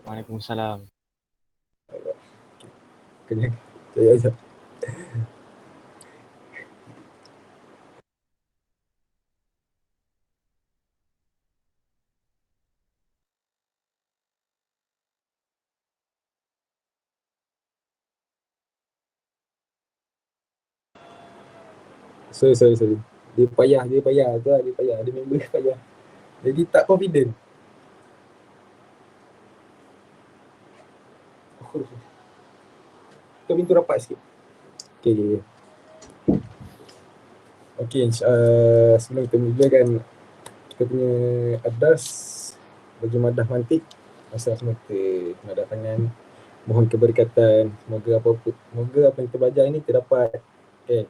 Waalaikumsalam. Kena saya aja. Sorry. Dia payah tu lah, dia payah. Dia member payah. Jadi tak confident. Tutup pintu rapat sikit. Okay. Okay, sebelum kita mulakan kita punya adas bagi madah mantik, masa semata madah tangan, mohon keberkatan, semoga apa yang kita belajar ini terdapat. Okay.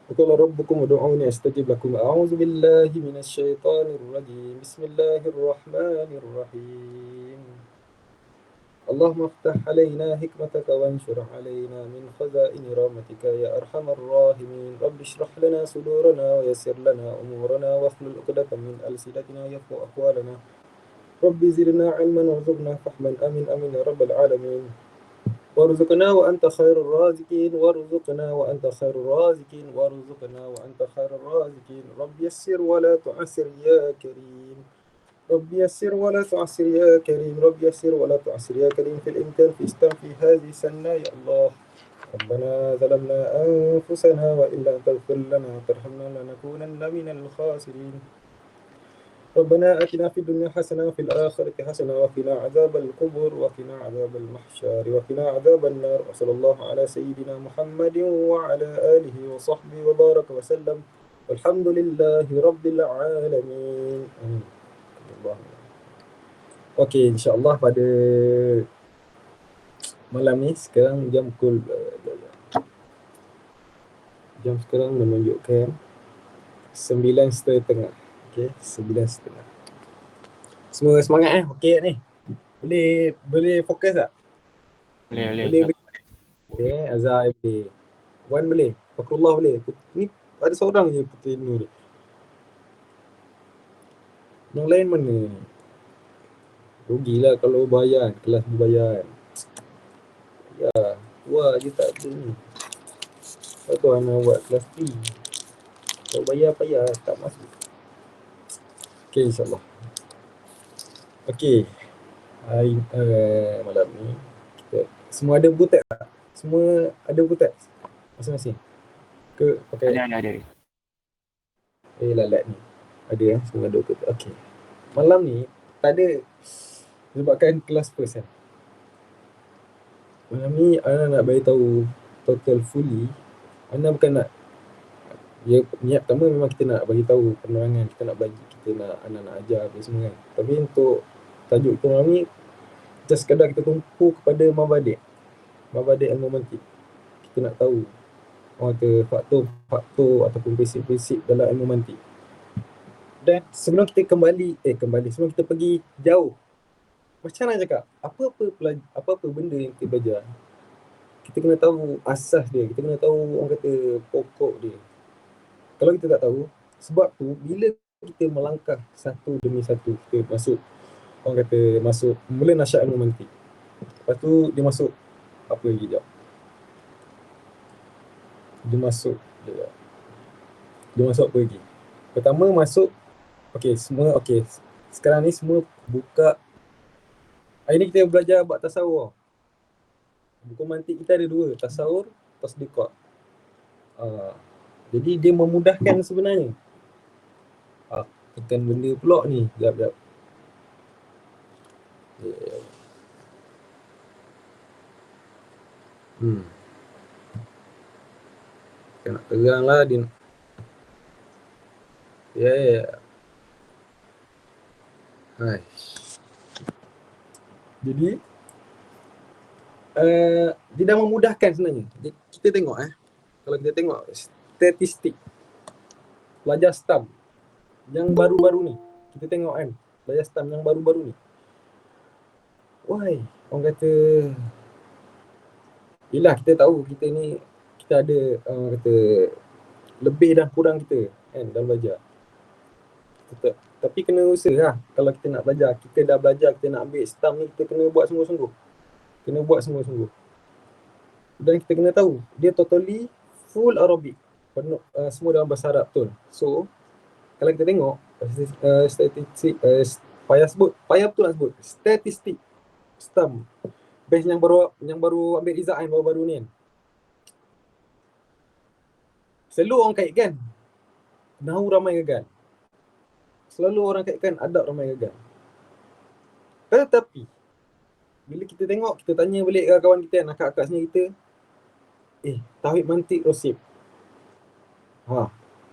وقال ربكم ادعوني استجب لكم اعوذ بالله من الشيطان الرجيم بسم الله الرحمن الرحيم اللهم افتح علينا حكمتك وانشر علينا من خزائن رحمتك يا ارحم الراحمين رب اشرح لنا صدورنا ويسر لنا امورنا واحلل عقدة من السنتنا يفقهوا اقوالنا رب زدنا علما وارزقنا فهما امين يا رب العالمين وارزقنا وأنت خير الرازقين وارزقنا وأنت خير الرازقين وارزقنا وأنت خير الرازقين رب يسر ولا تعسر يا كريم رب يسر ولا تعسر يا كريم رب يسر ولا تعسر يا كريم في الإمكان في استم في هذه السنة يا الله ربنا ظلمنا أنفسنا وإن لم تغفر لنا وترحمنا لنكونن من الخاسرين ربنا آتنا في الدنيا حسنة وفي الآخرة حسنة وقنا عذاب القبر وقنا عذاب المحشر وقنا عذاب النار وصلى الله على سيدنا محمد وعلى آله وصحبه وبارك وسلم والحمد لله رب العالمين. Okey, insyaAllah pada malam ni sekarang jam sekarang menunjukkan 9:30. Okey, 9:30. Semua semangat okey ni. Boleh fokus tak? Boleh. Okay, Azhar boleh. Wan boleh. Fakrullah boleh. Ni ada seorang je Puteri Nur. Yang lain mana? Rugilah kalau bayar, kelas berbayar. Ya, wah je tak ada ni. Apa nak buat kelas free? Kalau bayar payah tak masuk. Okay, insyaAllah. Okay. Hari malam ni kita semua ada butek tak? Semua ada butek masing-masing? Ke pakai? Ada. Lalat ni. Ada semua ada butek. Okay. Malam ni tak ada sebabkan kelas first kan. Malam ni Ana nak bagi tahu total fully. Ana bukan nak niat pertama memang kita nak bagi tahu penerangan, kita nak bagi, kita nak Ana nak ajar apa semua kan. Tapi untuk tajuk kita malam ni just sekadar kita tumpu kepada mabadik ilmu mantik. Kita nak tahu kata faktor ataupun prinsip-prinsip dalam ilmu mantik. Dan sebelum kita sebelum kita pergi jauh, macam mana cakap, apa-apa benda yang kita belajar, kita kena tahu asas dia, kita kena tahu orang kata pokok dia. Kalau kita tak tahu, sebab tu bila kita melangkah satu demi satu, kita masuk, orang kata masuk mula nasihat ilmu mantik. Lepas tu dia masuk apa lagi jap? Dia masuk apa lagi? Pertama masuk sekarang ni semua buka. Hari ni kita belajar bab tasawur. Buku mantik kita ada dua, tasawur, tasdiqah. Jadi dia memudahkan sebenarnya. Tekan benda pula ni. Jap. Kita nak terang lah dia. Hai. Jadi dia dah memudahkan sebenarnya. Kita tengok kalau kita tengok statistik pelajar STAM yang baru-baru ni, kita tengok kan pelajar STAM yang baru-baru ni, why orang kata yelah kita tahu kita ni kita ada lebih dan kurang kita kan dalam belajar. Tapi kena usaha lah. Kalau kita nak belajar, kita dah belajar, kita nak ambil stam ni, kita kena buat sungguh-sungguh. Kena buat sungguh-sungguh. Dan kita kena tahu, dia totally full Arabic. Penuh, semua dalam bahasa Arab betul. So, kalau kita tengok, statistik, payah betul nak sebut. Statistik, stam. Batch yang baru ambil result kan, baru-baru ni kan. Selalu orang kaitkan, Nahu ramai gagal. Selalu orang kaitkan adab ramai gagal. Tetapi, bila kita tengok, kita tanya balik kawan kita, akak-akak sini kita, Tauhid Mantiq Rosib.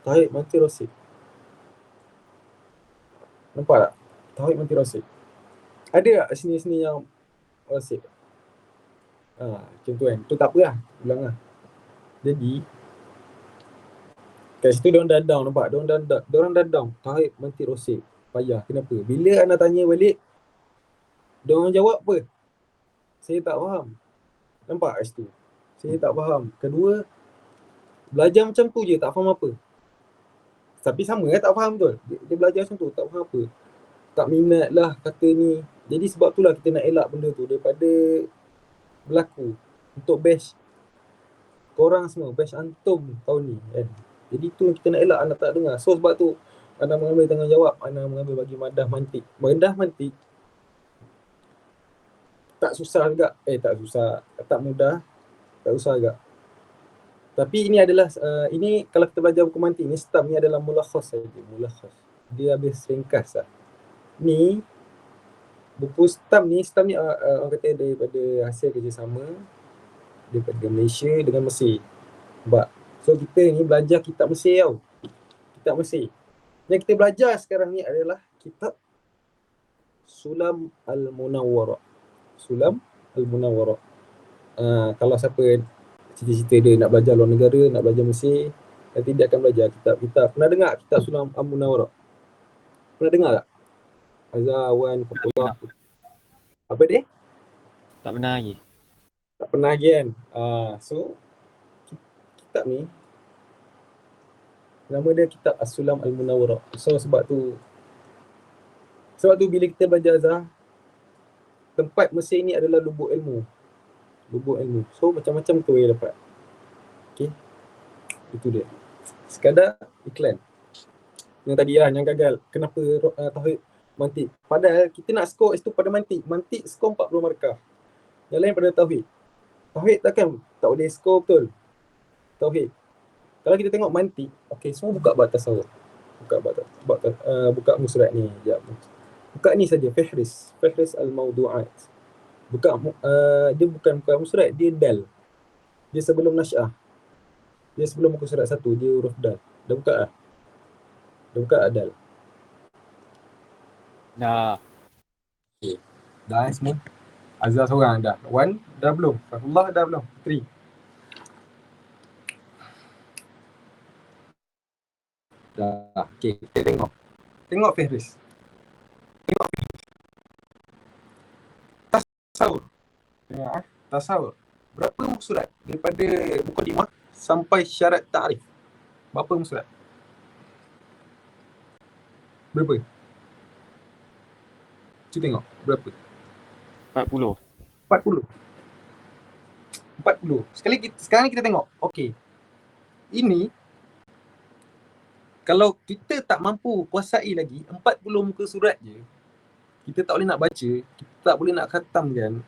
Tauhid Mantiq Rosib. Nampak tak? Tauhid Mantiq Rosib. Ada tak sini-sini yang Rosib? Macam tu kan. Tu tak apa lah. Ulang lah. Jadi, kat situ diorang dah down, nampak? Diorang dah down. Tauhid Mantiq Rosib. Payah. Kenapa? Bila anda tanya balik, diorang jawab apa? Saya tak faham. Nampak kat situ? Saya tak faham. Kedua, belajar macam tu je, tak faham apa. Tapi sama kan, tak faham betul. Dia belajar macam tu, tak faham apa. Tak minat lah kata ni. Jadi sebab tu lah kita nak elak benda tu daripada berlaku untuk batch korang semua, batch antum tahun ni kan. Jadi tu kita nak elak anda tak dengar. So sebab tu anda mengambil tanggungjawab, anda mengambil bagi madah mantik. Madah mantik tak susah juga. Tak susah, tak mudah, tak susah juga. Tapi ini adalah ini kalau kita belajar buku mantik ni, stam ni adalah mulakhas saja, mulakhas. Dia habis ringkas lah. Ni buku stam ni orang kata daripada hasil kerjasama daripada Malaysia dengan Mesir. So kita ni belajar kitab Mesir tau. Kitab Mesir. Yang kita belajar sekarang ni adalah kitab Sulam Al-Munawwarah. Sulam Al-Munawwarah. Kalau siapa cita-cita dia nak belajar luar negara, nak belajar Mesir, nanti dia akan belajar kitab. Pernah dengar kitab Sulam Al-Munawwarah? Pernah dengar tak? Azawan, Fatullah. Apa dia? Tak pernah lagi. Tak pernah lagi kan? So, kitab ni, nama dia kitab As-Sulam Al-Munawwarah. So, sebab tu bila kita belajar Azhar, tempat Mesir ni adalah lubuk ilmu. Lubuk ilmu. So, macam-macam tu yang dapat. Okay? Itu dia. Sekadar iklan. Yang tadi lah, yang gagal. Kenapa Tauhid Mantik? Padahal kita nak skor itu pada Mantik. Mantik skor 40 markah. Yang lain pada Tauhid. Tauhid takkan tak boleh skor betul. Tauhid. Kalau kita tengok Mantik, okay, semua buka batas awal. Buka muka surat ni. Sekejap. Buka ni saja, Fihris Al-Mawdu'at. Dia bukan buka muka surat, dia dal. Dia sebelum nasy'ah. Dia sebelum muka surat 1, dia huruf dal. Dah buka lah. Dah buka dal. Dah. Okay. Dah semua. Azhar seorang dah. 1 dah belum. Fatullah dah belum. 3. Dah. Okay, kita tengok. Tengok Fihris. Tasawur. Tengok tasawur. Berapa muka surat daripada mukadimah sampai syarat ta'rif? Berapa muka surat? Berapa? Cuba tengok. Berapa? 40. 40. Sekarang kita tengok. Okey. Ini kalau kita tak mampu kuasai lagi 40 muka surat je, kita tak boleh nak baca, kita tak boleh nak khatamkan.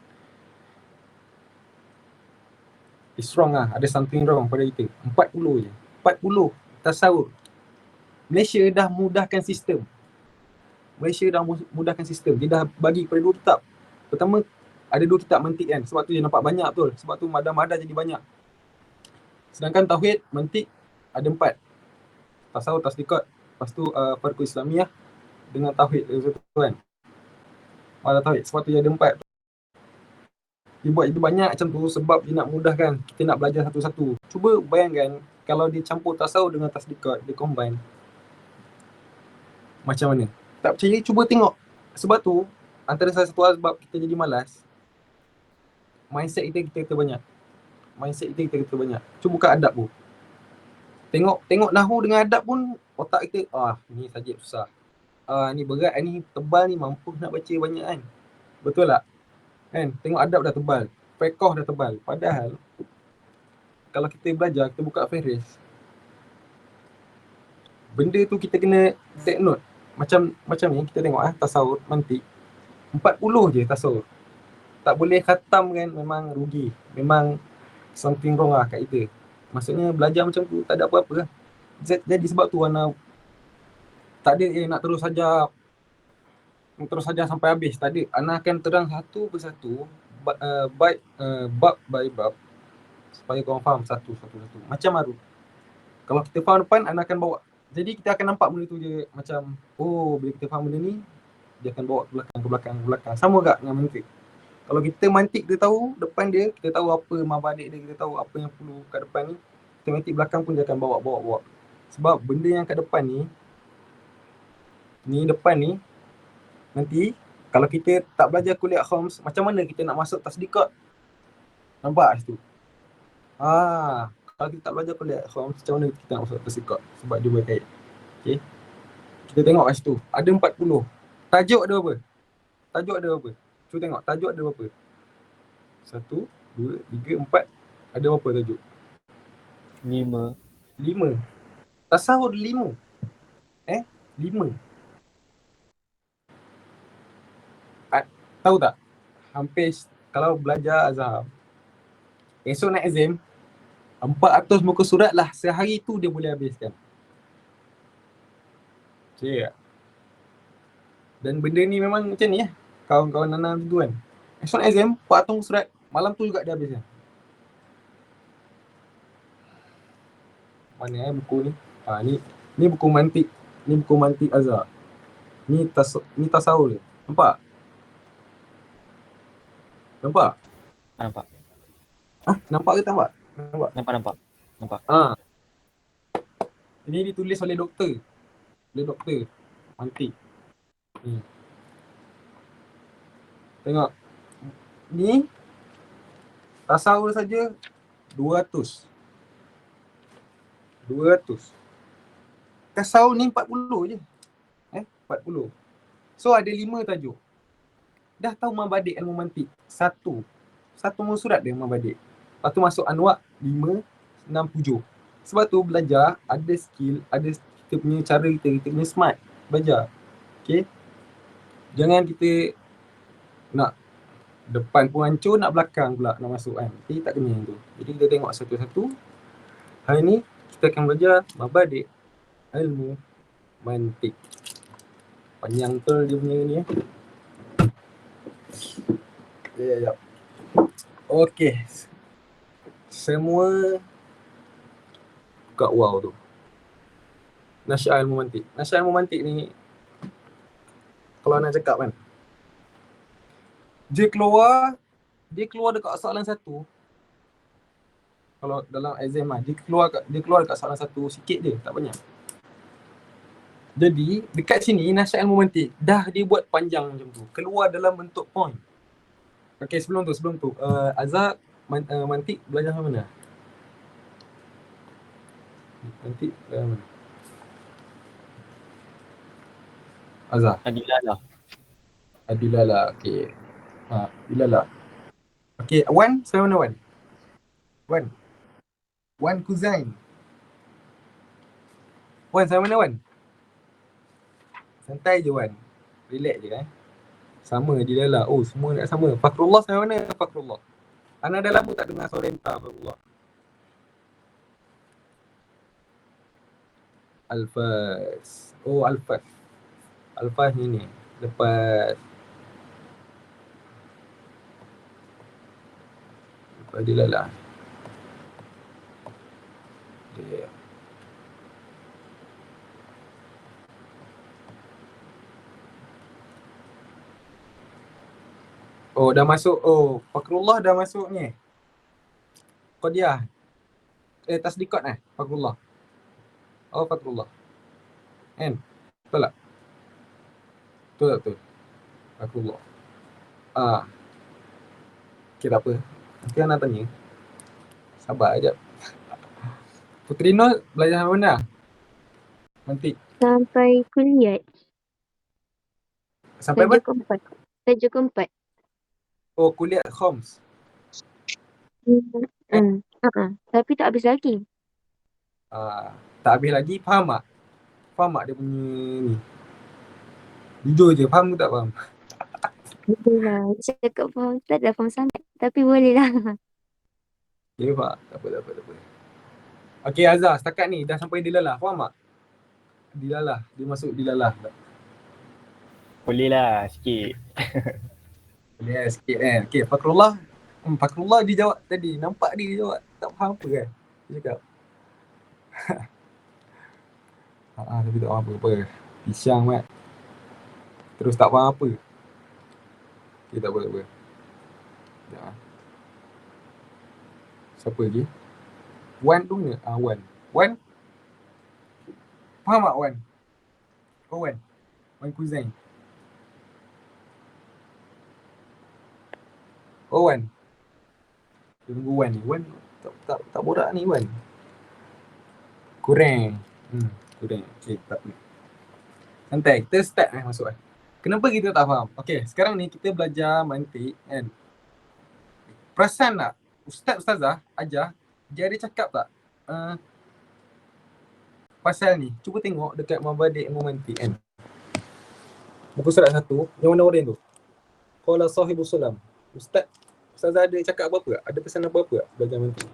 It's wrong lah. Ada something wrong pada kita. 40 je. 40 tasawur. Malaysia dah mudahkan sistem. Dia dah bagi kepada 2 kitab. Pertama, ada 2 kitab mantik kan. Sebab tu dia nampak banyak betul. Sebab tu madah-madah jadi banyak. Sedangkan Tauhid mantik ada 4. Tasawur, tasdiqat. Lepas tu Farqul Islamiyah dengan Tauhid. Itu kan. Malah Tauhid. Sebab tu dia ada 4. Dia buat itu banyak macam tu sebab dia nak mudahkan kita nak belajar satu-satu. Cuba bayangkan kalau dia campur tasawur dengan tasdiqat, dia combine. Macam mana? Tak percaya, cuba tengok. Sebab tu, antara salah satu sebab kita jadi malas, mindset kita banyak. Cuba buka adab pun. Tengok nahu dengan adab pun, otak kita, ni saja susah. ni berat, ni tebal ni, mampu nak baca banyak kan. Betul tak? Kan? Tengok adab dah tebal, fiqh dah tebal. Padahal kalau kita belajar, kita buka Faris, benda tu kita kena take note. Macam ni kita tengok tasawuf, mantik 40 je tasawuf. Tak boleh khatam kan, memang rugi. Memang something wrong lah kat kita. Maksudnya belajar macam tu tak ada apa-apa lah. Jadi sebab tu Ana tak ada nak terus saja sampai habis. Tak ada. Ana akan terang satu persatu, bab by bab, supaya korang faham satu. Macam Aruf, kalau kita faham depan, Ana akan bawa. Jadi kita akan nampak benda tu je macam, bila kita faham benda ni, dia akan bawa ke belakang. Sama juga dengan mantik. Kalau kita mantik, kita tahu depan dia, kita tahu apa mabadik dia, kita tahu apa yang perlu kat depan ni, kita mantik belakang pun dia akan bawa. Sebab benda yang kat depan ni depan ni, nanti kalau kita tak belajar kuliah khams, macam mana kita nak masuk tasdiqat? Nampak kat situ? Kalau kita tak belajar kuliah khams, macam mana kita nak masuk tasdiqat? Sebab dia berkait. Okay. Kita tengok kat situ, ada 40. Tajuk ada apa? Cuba tengok, tajuk ada berapa? 1, 2, 3, 4. Ada berapa tajuk? 5. Tasawuf 5. 5. Tahu tak? Hampir kalau belajar Azhar, esok nak exam, 400 muka surat lah sehari tu dia boleh habiskan. Okay. Dan benda ni memang macam ni kawan-kawan Nana tu kan. Esok nak exam, 400 muka surat, malam tu juga dia habiskan. Mana buku ni? Ni buku mantik. Ni buku mantik Azhar. Ni tasawuf dia. Nampak? Nampak. Nampak ke tak nampak? Nampak. Ini ditulis oleh doktor. Mantik. Tengok. Ni tasawuf saja 200. Tasawuf ni 40 je. 40. So ada 5 tajuk. Dah tahu mabadik ilmu mantik. Satu muka surat dia mabadik. Lepas tu masuk anwar 5, 6, 7. Sebab tu belajar ada skill, ada kita punya cara, kita punya smart belajar. Okay. Jangan kita nak depan pun hancur, nak belakang pula nak masuk kan. Okay, tak kena yang tu. Jadi kita tengok satu-satu. Hari ni kita akan belajar mabadik ilmu mantik. Panjang betul dia punya ni Ya. Okey. Semua buka wow tu. Nasya'ah ilmu mantik. Nasya'ah ilmu mantik ni, kalau nak cakap kan, dia keluar dekat soalan satu. Kalau dalam exam dia keluar dekat soalan satu sikit je, tak banyak. Jadi dekat sini nasya'ah ilmu mantik dah dia buat panjang macam tu, keluar dalam bentuk point. Okey, sebelum tu Azhar mantik belajar mana? Mantik belajar mana? Azhar. Adilalah. Okey. Adilalah. Okey, Wan, saya mana Wan? Wan Kuzain. Wan, saya mana Wan? Santai je Wan. Relax je Sama Adilalah. Oh, semua nak sama. Fakrullah, saya mana Fakrullah? Ana dah lama tak dengar suara entah Fakrullah. Alfaz. Oh, Alfaz. Alfaz ni. Lepas Adilalah. Yeah. Oh, dah masuk. Oh, Fakrullah dah masuk ni. Qadiyah. Tasdiqat Fakrullah. Oh, Fakrullah. Kan? Betul tak? Betul. Fakrullah. Okay, tak apa. Nanti nak tanya. Sabar sekejap. Putri Nur belajar mana? Mantik. Sampai kuliah. Sampai Saja apa? keempat. Saja keempat. Oh, kuliah Khoms. Tapi tak habis lagi. Tak habis lagi, faham tak? Faham tak dia punya ni? Jujur je, faham ke tak faham? Betul lah. Cakap faham. Tak ada faham sangat. Tapi boleh lah. Ya, Pak. Tak apa. Okey, Azhar, setakat ni dah sampai Dilalah, faham tak? Dilalah, dia masuk Dilalah. Boleh lah sikit. Boleh sikit kan? Okey, Fakrullah. Fakrullah dia jawab tadi. Nampak dia jawab. Tak faham apa kan? Dia cakap. Tapi tak faham apa-apa. Pisang, Mat. Terus tak faham apa. Okey, tak apa. Ya. Siapa lagi? Wan tu ni? Wan. Wan? Faham tak Wan? Oh, Wan. Wan Kuzain. Oh, Wan. Dia tunggu Wan ni. Wan tak borak ni, Wan. Kurang. Kurang. Okey, tak apa. Santai. Kita start masuk kan. Kenapa kita tak faham? Okey, sekarang ni kita belajar mantik kan. Perasan tak? Ustazah ajar, dia ada cakap tak? Pasal ni, cuba tengok dekat Mabadi' Ilmu Mantik kan. Buku surat 1, yang warna oranye tu. Qala sahibus sulam. Ustazah ada cakap apa-apa tak? Ada pesan apa-apa tak belajar mantik?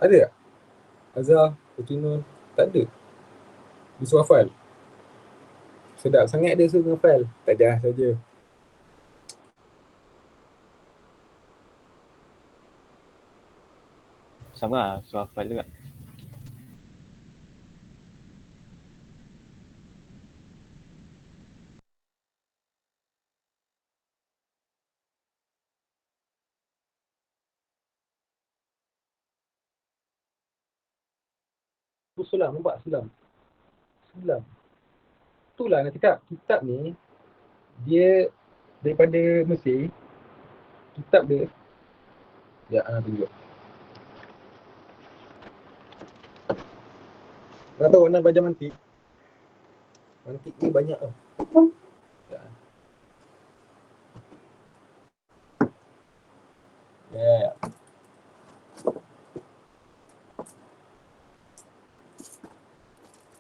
Ada tak? Azhar, Putinun, tak ada. Dia suruh hafal. Sedap sangat dia suruh hafal. Tak ada saja. Sama lah, suruh hafal juga. Tu sulam, nampak sulam. Sulam. Itulah nak cakap, kitab ni dia daripada Mesir. Kitab dia tunjuk. Tak tahu nak belajar mantik. Mantik ni banyak tau. Ya.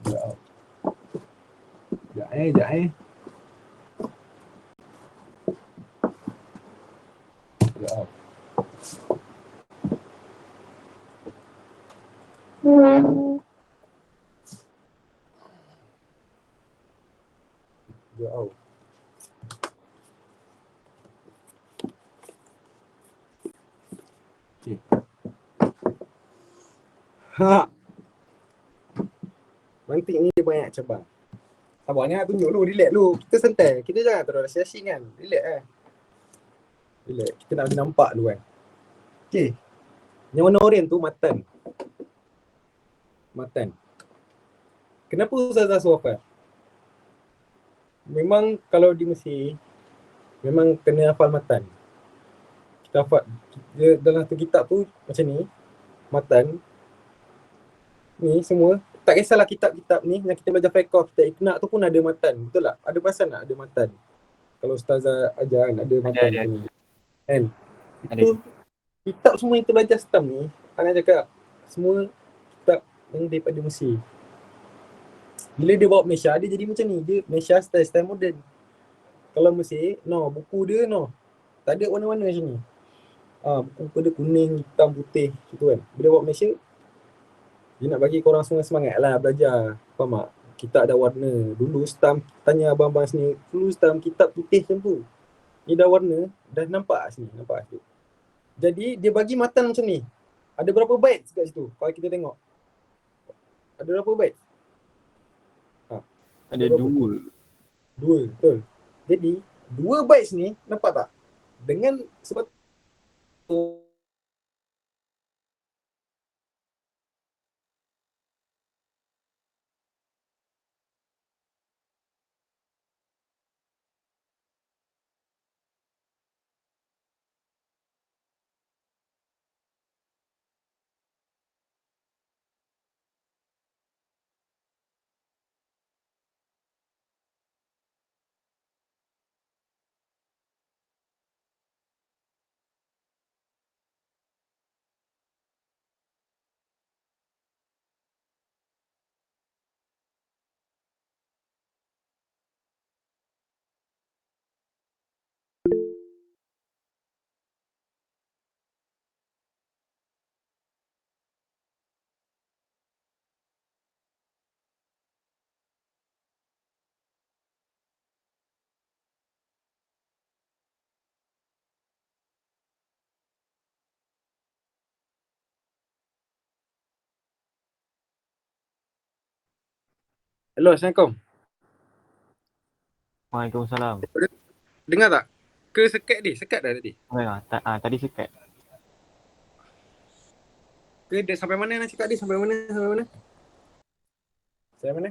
Sekejap. Sekejap eh. Sekejap. Sekejap. Okay. Mantik ni dia banyak cabang. Sabar ni, tunjuk dulu, relax dulu. Kita santai. Kita jangan terlalu asyik kan. Relax Relax. Kita nak nampak dulu kan. Okay. Yang warna oranye tu matan. Matan. Kenapa Ustazah suruh hafal? Memang kalau di Mesir, memang kena hafal matan. Kita hafal. Dia dalam satu kitab tu macam ni. Matan. Ni semua. Tak kisahlah kitab-kitab ni yang kita belajar fiqh, kita ikna tu pun ada matan. Betul tak? Ada perasan tak ada matan? Kalau Ustazah ajar kan ada matan ni. Kan? Itu kitab semua yang kita belajar setam ni, Ana cakap semua kitab yang daripada Mesir. Bila dia bawa Malaysia, dia jadi macam ni. Dia Malaysia style moden. Kalau Mesir, buku dia tak ada warna-warna macam ni. Buku dia kuning, hitam, putih gitu kan. Bila bawa Malaysia, dia nak bagi korang semua semangat lah belajar. Faham tak? Kitab ada warna. Dulu stamp, tanya abang-abang sini, dulu stamp kitab putih macam tu. Ni dah warna, dah nampak sini, nampak tu. Jadi dia bagi matan macam ni. Ada berapa bait kat situ? Kalau kita tengok. Ada berapa bait? Ada dua. Dua, betul. Jadi, 2 bait ni, nampak tak? Dengan sebab Hello, Assalamualaikum. Waalaikumsalam. Dengar tak? Ke sekat dia? Sekat dah tadi? Tadi sekat. Ke dia sampai mana nak cakap dia? Sampai mana? Sampai mana? Sampai mana?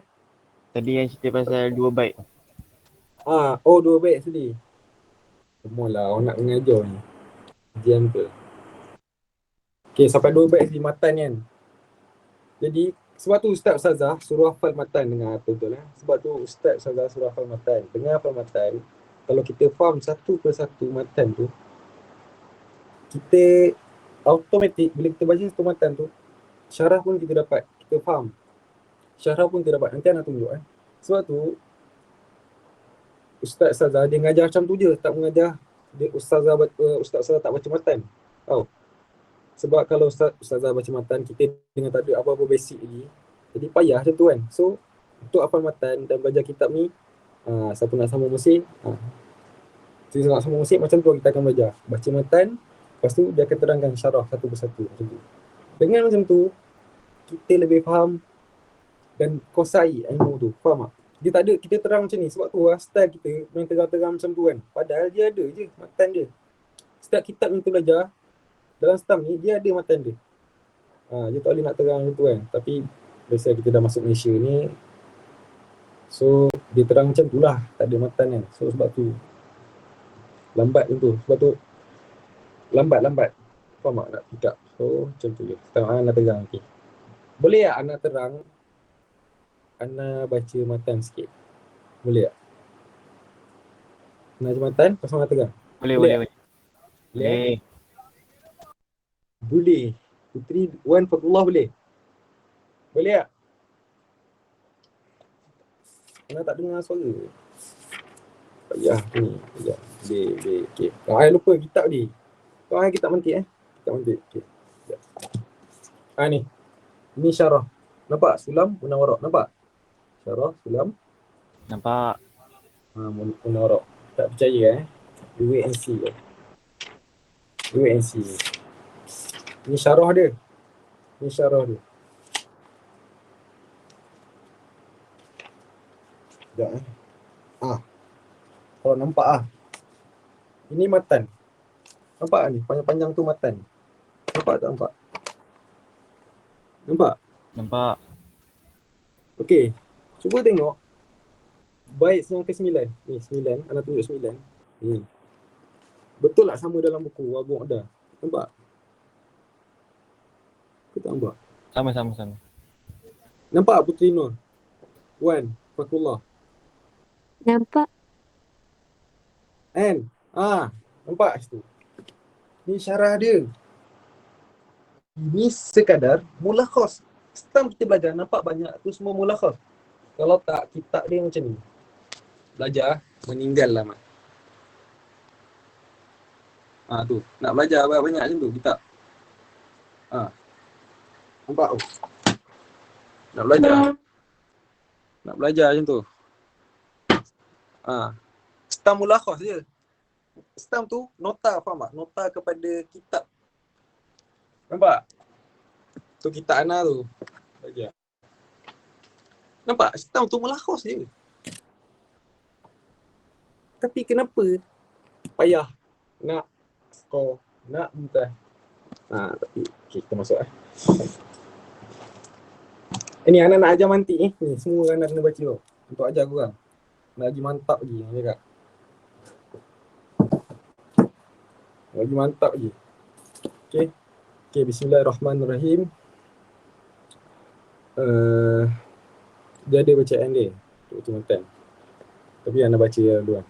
Tadi yang cerita pasal 2 byte. Oh 2 baik tadi. Semualah orang nak mengajar ni. Ujian ke? Okay, sampai 2 baik tadi matan kan. Jadi, sebab tu Ustaz Ustazah suruh hafal matan dengar betul lah. Sebab tu Ustaz Ustazah suruh hafal matan. Dengar hafal matan. Kalau kita faham satu persatu matan tu, kita automatik bila kita baca satu matan tu, syarah pun kita dapat. Kita faham. Syarah pun kita dapat. Nanti anak tunjuk Sebab tu Ustaz Ustazah dia mengajar macam tu je, tak mengajar dia Ustaz Ustazah tak baca matan. Tahu? Sebab kalau Ustazah baca matan, kita dengan tak ada apa-apa basic lagi. Jadi payah macam tu kan. So untuk hafal matan dan belajar kitab ni, siapa nak sama musik, siapa nak sama musik macam tu kita akan belajar. Baca matan, lepas tu dia akan terangkan syarah satu persatu macam tu. Dengan macam tu, kita lebih faham dan kuasai ilmu tu. Faham tak? Dia tak ada, kita terang macam ni. Sebab tu style kita main terang-terang macam tu kan. Padahal dia ada je matan dia. Setiap kitab yang kita belajar, dalam stam ni, dia ada matan dia. Dia tak boleh nak terang macam tu kan. Tapi, biasa kita dah masuk Malaysia ni, so, dia terang macam tu lah. Tak ada matan kan. So, sebab tu, lambat macam tu. Sebab tu, lambat. Faham tak nak pick up? So, macam tu je. Sekarang nak terang. Okay. Boleh tak Ana terang? Ana baca matan sikit. Boleh tak? Ana baca matan, pasal Ana terang. Boleh. Boleh. Putri Wan Fatullah boleh? Boleh tak? Ana tak dengar suara. Payah ni. Sekejap. Boleh. Okay. Saya lupa kitab ni. Kitab mantik Kitab mantik. Okay. Ni. Ni syarah. Nampak? Sulam Munawarah. Nampak? Syarah Sulam. Nampak. Munawarah. Tak percaya wait and see. Ni syarah dia. Sekejap kalau nampak ini matan. Nampak ni? Panjang-panjang tu matan. Nampak tak nampak? Nampak? Okey. Cuba tengok. Bait yang ke-9. Ni 9. Ana tunjuk 9. Ni. Betul tak sama dalam buku Abu Uqdah? Nampak? Kita nampak? Sama. Nampak Putri Nur? Wan Fatullah. Nampak? Kan? Nampak situ. Ni syarah dia. Ini sekadar mulakhas. Stam kita belajar nampak banyak tu semua mulakhas. Kalau tak kitab dia macam ni. Belajar meninggal lah mat. Tu. Nak belajar banyak macam tu kitab. Nampak tu. Nak belajar macam tu. Stam mulakhas je. Stam tu nota, faham tak? Nota kepada kitab. Nampak? Tu kitab Ana tu. Belajar. Nampak? Stam tu mulakhas je. Tapi kenapa payah nak skor, nak muntah? Tapi okay, kita masuk Ini Ana nak ajar mantik ni. Semua Ana kena baca tau. Untuk ajar korang. Nak lagi mantap lagi Ana cakap. Lagi mantap je. Okay, bismillahirrahmanirrahim. Dia ada bacaan dia untuk matan. Tapi Ana baca dulu.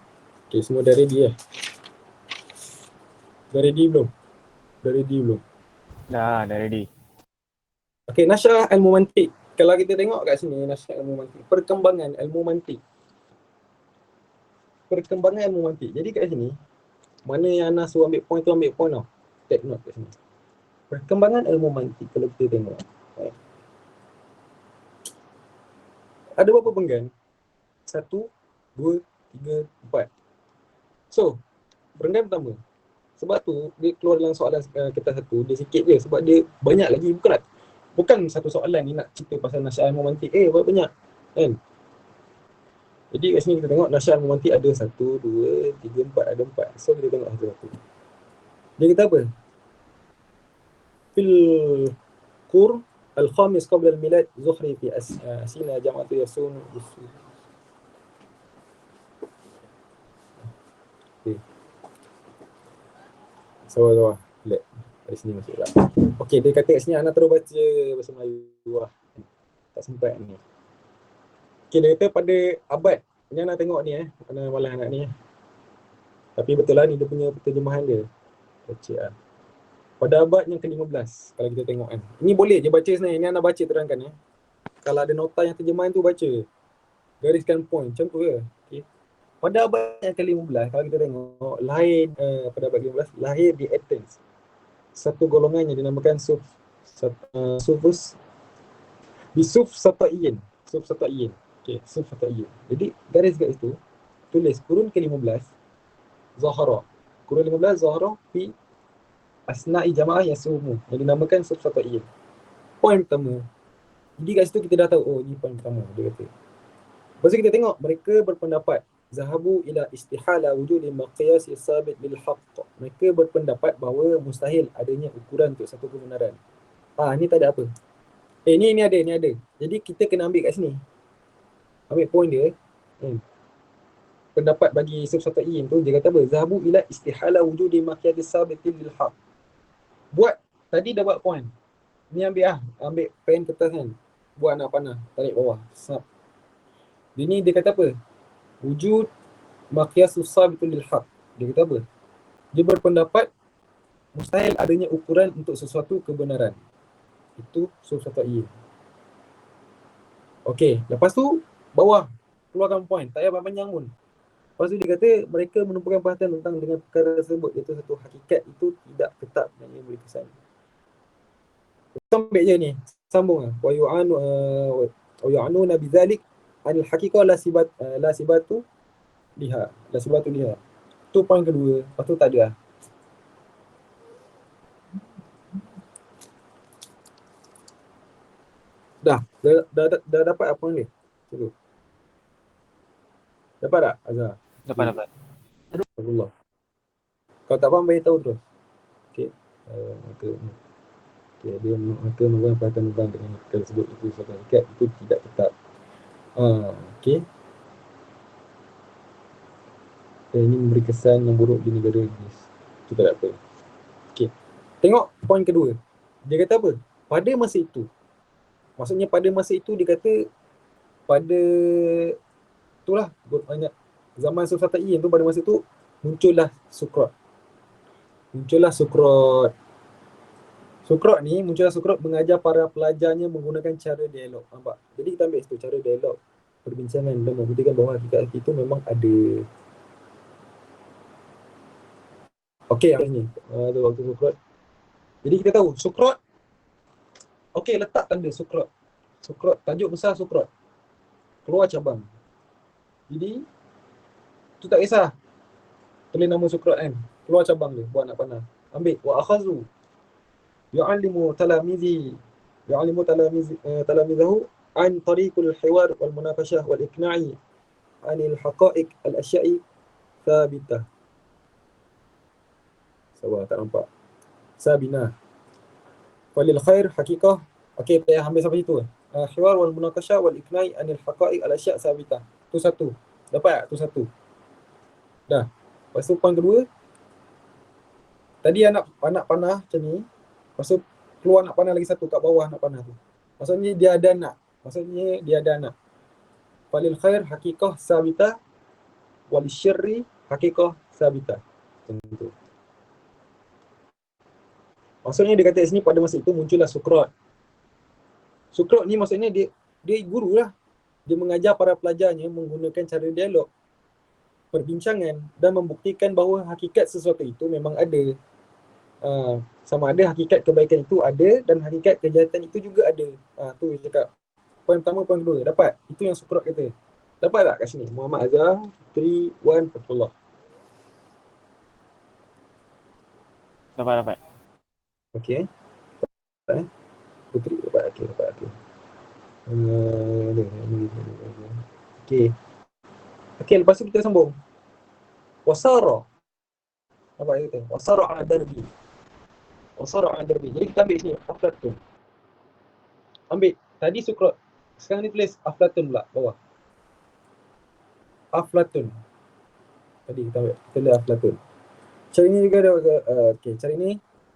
Okay, semua dah ready Dah ready belum? Dah ready. Okay, nasyah ilmu mantik. Kalau kita tengok kat sini, nasyah ilmu mantik. Perkembangan ilmu mantik. Jadi kat sini, mana yang Ana suruh ambil point tau. Take note kat sini. Perkembangan ilmu mantik kalau kita tengok. Ada berapa penggan? 1, 2, 3, 4. So, penggan pertama. Sebab tu, dia keluar dalam soalan kertas satu, dia sikit je. Sebab dia banyak lagi. Bukan satu soalan ni nak cerita pasal nasyah ilmu mantik. Banyak kan? Jadi kat sini kita tengok nasihat memantik ada 1, 2, 3, 4, ada 4. So kita tengok satu-satu. Dia kata apa? Fil qur al-khamis qabla al-milad Zuhri fi asina jama'atu yasun. Okay. So, lihat. Dari sini masuk lah. Okey, dia kata kat sini Ana terus baca bahasa Melayu lah. Tak sempat ni. Okey, dia kata pada abad ni Ana tengok ni Ana malas nak ni. Tapi betul lah ni dia punya terjemahan dia. Baca lah. Pada abad yang ke-15 kalau kita tengok kan. Ini boleh je baca sebenarnya. Ini Ana baca terangkan ya. Kalau ada nota yang terjemahan tu baca. Gariskan point macam tu je. Okey. Pada abad yang ke-15 kalau kita tengok lahir pada abad ke-15 lahir di Athens satu golongan yang dinamakan Sufus Bisuf Sataiyin. Suf Sataiyin. Okey, Suf Sataiyin. Jadi garis kat situ tulis kurun ke-15 Zahara. Kurun 15 Zahara fi asna'i jamaah yasumu yang dinamakan Suf Sataiyin. Poin pertama. Jadi kat situ kita dah tahu oh ni poin pertama dia kata. Lepas tu kita tengok mereka berpendapat zahabu ila istihala wujudi maqyas sabit bil haqq. Mereka berpendapat bahawa mustahil adanya ukuran untuk satu kebenaran. Ni tak ada apa. Ni ada. Jadi kita kena ambil kat sini. Ambil poin dia. Pendapat bagi Sufsataiyin tu dia kata apa? Zahabu ila istihala wujudi maqyas sabit bil haqq. Buat tadi dah buat poin. Ni ambil pen kertas kan. Buat anak panah, tarik bawah. Sap. Ini dia kata apa? Wujud maqyasus sabitul lil haq. Dia kata apa? Dia berpendapat mustahil adanya ukuran untuk sesuatu kebenaran. Itu Sufsataiyin. Okey, lepas tu bawah keluarkan poin. Tak payah panjang pun. Lepas tu dia kata mereka menumpukan perhatian tentang dengan perkara tersebut iaitu satu hakikat itu tidak tetap dan ia boleh kesan. Sampai je ni. Sambung lah. Wa yu'anu nabi dzalik anil haqiqah la sibatu liha. Tu poin kedua. Lepas tu tak ada lah. Dah dapat apa ni? Tunggu. Dapat tak Azhar? Dapat. Alhamdulillah. Kalau tak faham bagi tahu terus. Okey. Dia mengumpulkan perhatian tentang dengan perkara tersebut itu suatu hakikat itu tidak tetap. Okey. Ini memberi kesan yang buruk di negara Inggris. Itu tak ada apa. Okey. Tengok poin kedua. Dia kata apa? Pada masa itu. Maksudnya pada masa itu dia kata pada itulah banyak zaman Sufsataiyin tu pada masa itu muncullah Sukrat. Sukrat ni muncullah Sukrat mengajar para pelajarnya menggunakan cara dialog. Nampak? Jadi kita ambil situ cara dialog, perbincangan dan membuktikan bahawa hakikat itu memang ada. Okey, ni. Tu waktu Sukrat. Jadi kita tahu Sukrat. Okey, letak tanda Sukrat. Tajuk besar Sukrat. Keluar cabang. Jadi tu tak kisah. Tulis nama Sukrat kan. Keluar cabang dia buat anak panah. Ambil wa akhazu yu'allimu talamizahu an tariqul hiwar wal munaqashah wal iqna'i anil haqa'iq al asya'i thabitah. Sabar tak nampak. Sabina. Walil khair haqiqah. Okey, payah ambil sampai situ. Hiwar wal munaqashah wal iqna'i anil haqa'iq al asya' thabitah. Tu satu. Dapat tak? Tu satu. Dah. Lepas tu poin kedua. Tadi anak panah macam ni. Lepas tu keluar anak panah lagi satu kat bawah anak panah tu. Maksudnya dia ada anak. Falil khair haqiqah sabitah wal syarri haqiqah sabitah. Macam tu. Maksudnya dia kata sini pada masa itu muncullah Sukrat. Sukrat ni maksudnya dia guru lah. Dia mengajar para pelajarnya menggunakan cara dialog, perbincangan dan membuktikan bahawa hakikat sesuatu itu memang ada. Sama ada hakikat kebaikan itu ada dan hakikat kejahatan itu juga ada. Tu dia cakap. Poin pertama, poin kedua. Dapat. Itu yang Sukrat kata. Dapat tak kat sini? Muhammad Azhar 3, 1, Fatullah. Dapat. Okey. Dapat Putri dapat. Okey. Okey. Okey, lepas tu kita sambung. Wasara. Apa dia kata? Wasara ala darbi. Wasara ala darbi. Jadi kita ambil sini Aflatun. Ambil. Tadi Sukrat. Sekarang ni tulis Aflatun pula bawah. Aflatun. Tadi kita ambil. Kita lihat Aflatun. Cara ini juga ada okey,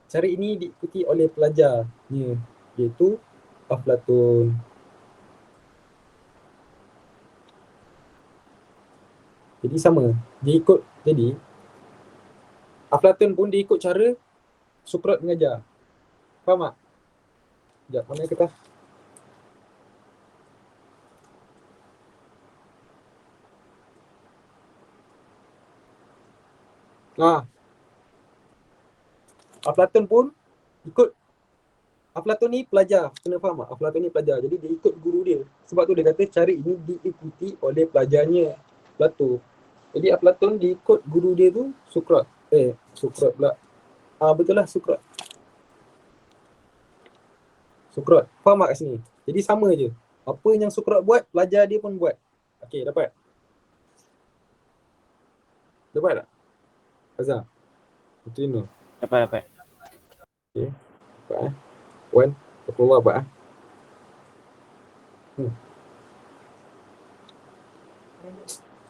cara ini diikuti oleh pelajarnya, iaitu Aflatun. Jadi sama. Jadi Aflatun pun dia ikut cara Sukrat mengajar. Faham tak? Sekejap, mana kertas? Aflatun pun ikut. Aflatun ni pelajar. Kena faham tak? Aflatun ni pelajar. Jadi dia ikut guru dia. Sebab tu dia kata cara ini diikuti oleh pelajarnya, Plato. Jadi Aflatun diikut guru dia tu Sukrat. Sukrat pula. Betul lah, Sukrat. Sukrat. Faham tak kat sini? Jadi sama je. Apa yang Sukrat buat, pelajar dia pun buat. Okey, dapat? Dapat tak? Azhar? Betul ni. Dapat. Okey. Dapat Wan, Abdullah dapat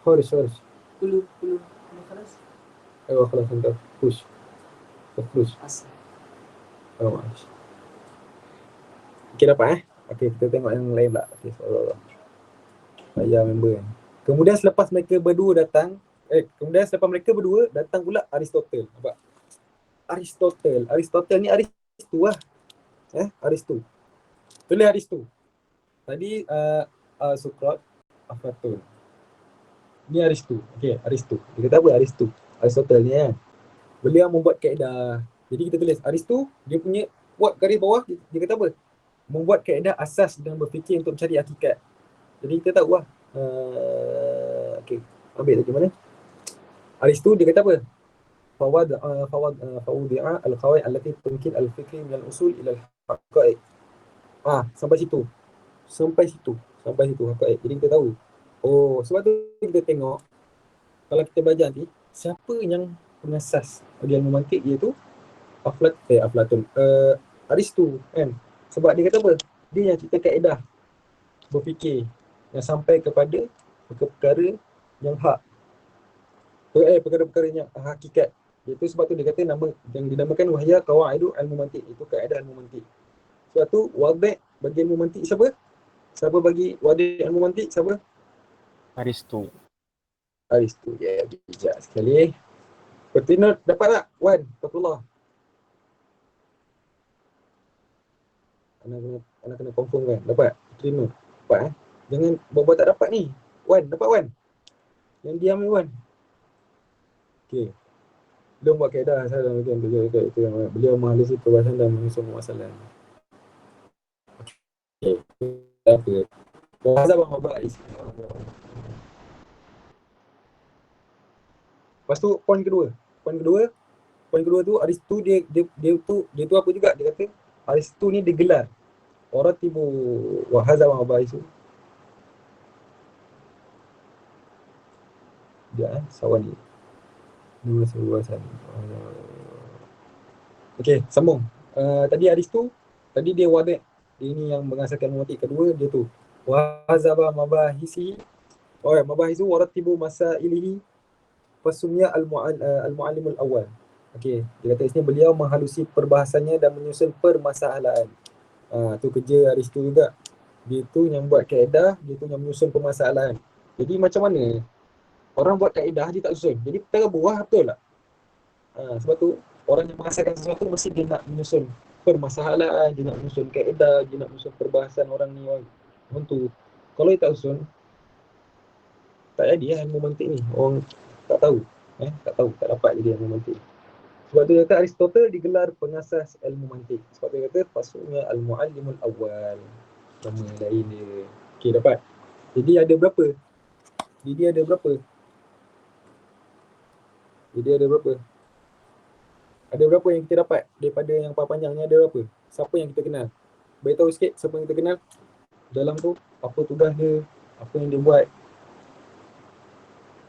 Khalis. كله خلاص ايوه خلاص انت خروج معلش. Okey, dapat Okey, kita tengok yang lain pula. Okey, soalan. Saya member kan. Kemudian selepas mereka berdua datang pula Aristotle. Nampak? Aristotle ni Aristu lah. Aristu. Tulis Aristu. Tadi Sukrat, Aflatun. Ni Aristu. Okey, Aristu. Dia kata apa Aristu? Aristotle ni kan. Beliau membuat kaedah. Jadi kita tulis Aristu, dia punya buat garis bawah, dia kata apa? Membuat kaedah asas dalam berfikir untuk mencari hakikat. Jadi kita tahu lah. Okey, ambil lagi mana? Aristu dia kata apa? Fawadi'a al-qawaid allati tumkin al-fikri min al-usul ila al-haqa'iq. Sampai situ haqa'iq. Jadi kita tahu. Sebab tu kita tengok kalau kita belajar nanti, siapa yang pengasas bagi ilmu mantik, iaitu Aflatun. Aristu kan. Sebab dia kata apa? Dia yang cipta kaedah berfikir yang sampai kepada perkara-perkara yang hak. Perkara-perkara yang hakikat. Iaitu sebab tu dia kata nama yang dinamakan wahya qawaidu ilmu mantik, itu kaedah ilmu mantik. Sebab tu wadih bagi ilmu mantik siapa? Siapa bagi wadih ilmu mantik siapa? Aristo. Ya, bijak sekali. Pertinut dapat tak? Wan, Fatullah. Anak kena confirm kan? Dapat? Pertinut. Dapat Jangan buat tak dapat ni. Wan, dapat Wan? Yang diam ni Wan. Okey. Belum buat kaedah saya kan beliau menghalusi perbahasan dan menyusun masalah. Okey. Apa? Bahasa Mabais. Lepas tu poin kedua tu Aristu dia tu apa juga, dia kata Aristu ni digelar Oratibu wa hadza wa Mabais. Dia Sawani. Dua sebuasan. Okey, sambung. Tadi Aristu, tadi dia wadih. Dia ni yang mengasaskan mantik. Kedua dia tu. Wa hadza wa mabahisi. Mabahisu waratibu masailihi fasumya al-muallimul awal. Okey, dia kata sini beliau menghalusi perbahasannya dan menyusun permasalahan. Tu kerja Aristu juga. Dia tu yang buat kaedah, dia tu yang menyusun permasalahan. Jadi macam mana orang buat kaedah dia tak susun. Jadi perkara buah betul tak? Sebab tu orang yang mengasaskan sesuatu mesti dia nak menyusun permasalahan, dia nak menyusun kaedah, dia nak menyusun perbahasan orang ni. Orang tu kalau dia tak susun, tak jadi ilmu mantik ni. Orang tak tahu. Tak dapat jadi ilmu mantik. Sebab tu kata Aristotle digelar pengasas ilmu mantik. Sebab tu kata fasumya al-muallimul awal. Nama lain dia. Okey, dapat. Jadi ada berapa? Ada berapa yang kita dapat daripada yang panjang ni? Ada berapa? Siapa yang kita kenal? Beritahu sikit siapa yang kita kenal. Dalam tu apa tugas dia, apa yang dia buat.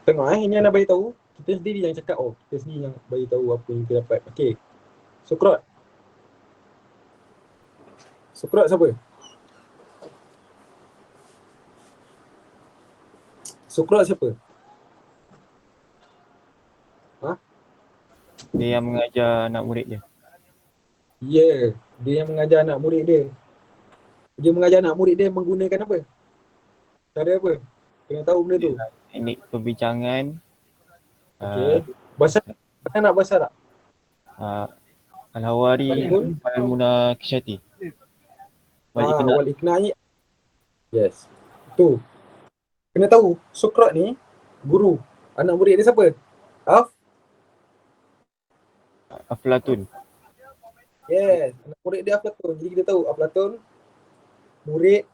Tengok ini nak bagi tahu, kita sendiri yang cakap, kita sendiri yang bagi tahu apa yang kita dapat. Okey. Sokrat. Sokrat siapa? Sokrat siapa? Dia yang mengajar anak murid dia. Ya, dia yang mengajar anak murid dia. Dia mengajar anak murid dia menggunakan apa? Cara apa? Kena tahu benda tu. Teknik perbincangan. Okey. Bahasa mana nak bahasa Arab? Al-Hawari Walaupun Al-Munakishati. Wajib kena. wal ikna'i. Yes. Tu. Kena tahu Sokrat ni guru. Anak murid dia siapa? Aflatun. Yes, anak murid dia Aflatun. Jadi kita tahu Aflatun murid,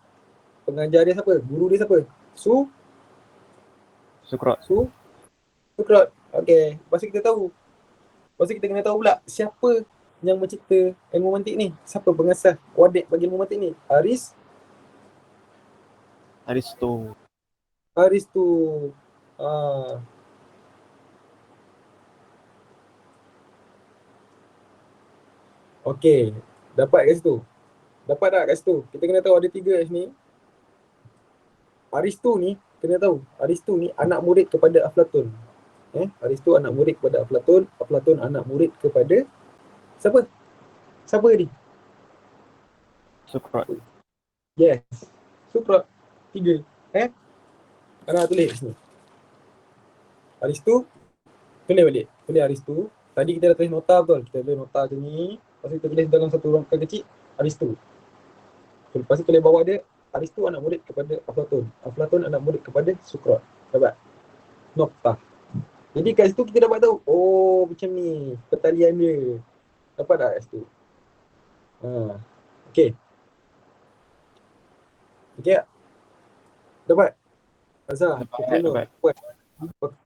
pengajar dia siapa? Guru dia siapa? Sokrat. Sokrat. Okey, lepas tu kita tahu. Lepas tu kita kena tahu pula siapa yang mencipta ilmu mantik ni. Siapa pengasas wadik bagi ilmu mantik ni? Aristo. Aristo. Okey, dapat kat situ. Dapat tak kat situ? Kita kena tahu ada 3 kat sini. Aristo ni, kena tahu. Aristo ni anak murid kepada Aflatun. Aristo anak murid kepada Aflatun. Aflatun anak murid kepada siapa? Siapa ni? Sokrat. Yes. Sokrat. 3. Anak tulis kat sini. Aristo. Tulis balik. Tulis Aristo. Tadi kita dah tulis nota betul. Kita tulis nota macam ni. Lepas tu kita tulis dalam satu rangka kecil Aristo. Lepas tu tulis bawah dia Aristo anak murid kepada Aflatun. Aflatun anak murid kepada Sokrat. Dapat? Nota. Jadi kat situ kita dapat tahu, macam ni pertalian dia. Dapat tak kat situ? Okey. Okey tak? Dapat? Azhar, Putrino. Dapat.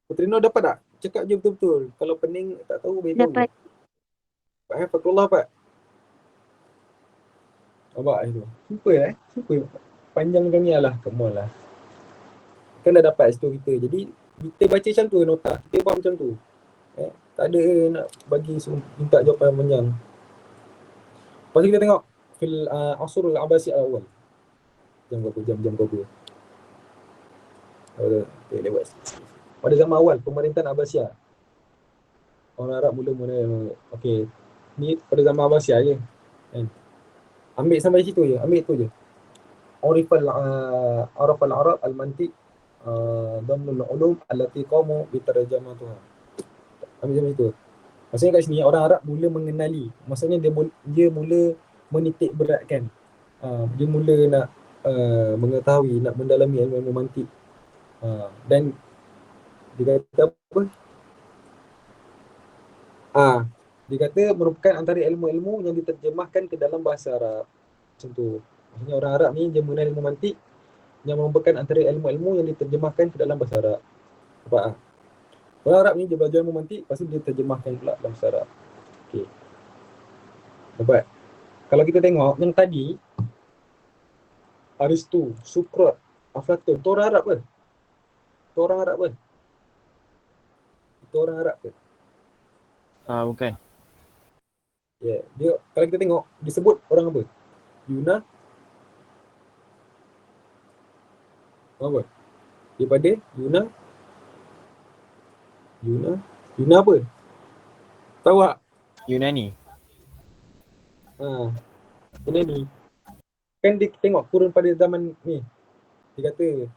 Putrino dapat tak? Cakap je betul-betul. Kalau pening tak tahu, beritahu. Dapat. Dapat. Fakrullah dapat? Nampak itu. Simple Simple. Panjang macam ni lah. Come on lah. Kan dah dapat situ kita. Jadi kita baca macam tu nota. Kita buat macam tu. Tak ada nak bagi minta jawapan yang panjang. Lepas tu kita tengok fil Asrul Abbasi al-awwal. Jam berapa? Okay, lewat. Pada zaman awal pemerintahan Abbasiyah. Orang Arab mula-mula okey. Ni pada zaman Abbasiyah je. Kan? Ambil sampai situ je, ambil tu je. Arafal Arab al-mantiq damnul ulum allati qamu bi tarjamatuha. Ambil sampai situ. Maksudnya kat sini orang Arab mula mengenali. Maksudnya dia mula menitik beratkan. Dia mula nak mengetahui, nak mendalami ilmu mantik. Dan dia kata apa? Dia kata merupakan antara ilmu-ilmu yang diterjemahkan ke dalam bahasa Arab. Macam tu. Maksudnya orang Arab ni dia mengenal ilmu mantik yang merupakan antara ilmu-ilmu yang diterjemahkan ke dalam bahasa Arab. Nampak? Orang Arab ni dia belajar ilmu mantik, lepas tu dia terjemahkan pula dalam bahasa Arab. Okey. Nampak? Kalau kita tengok yang tadi Aristo, Sokrat, Aflatun, tu orang Arab ke? Itu orang Arab ke? Itu orang Arab ke? Bukan. Ya, dia kalau kita tengok disebut orang apa? Yuna. Apa? Daripada Yuna apa? Tahu tak? Yunani. Yunani. Kan dia tengok kurun pada zaman ni. Dia kata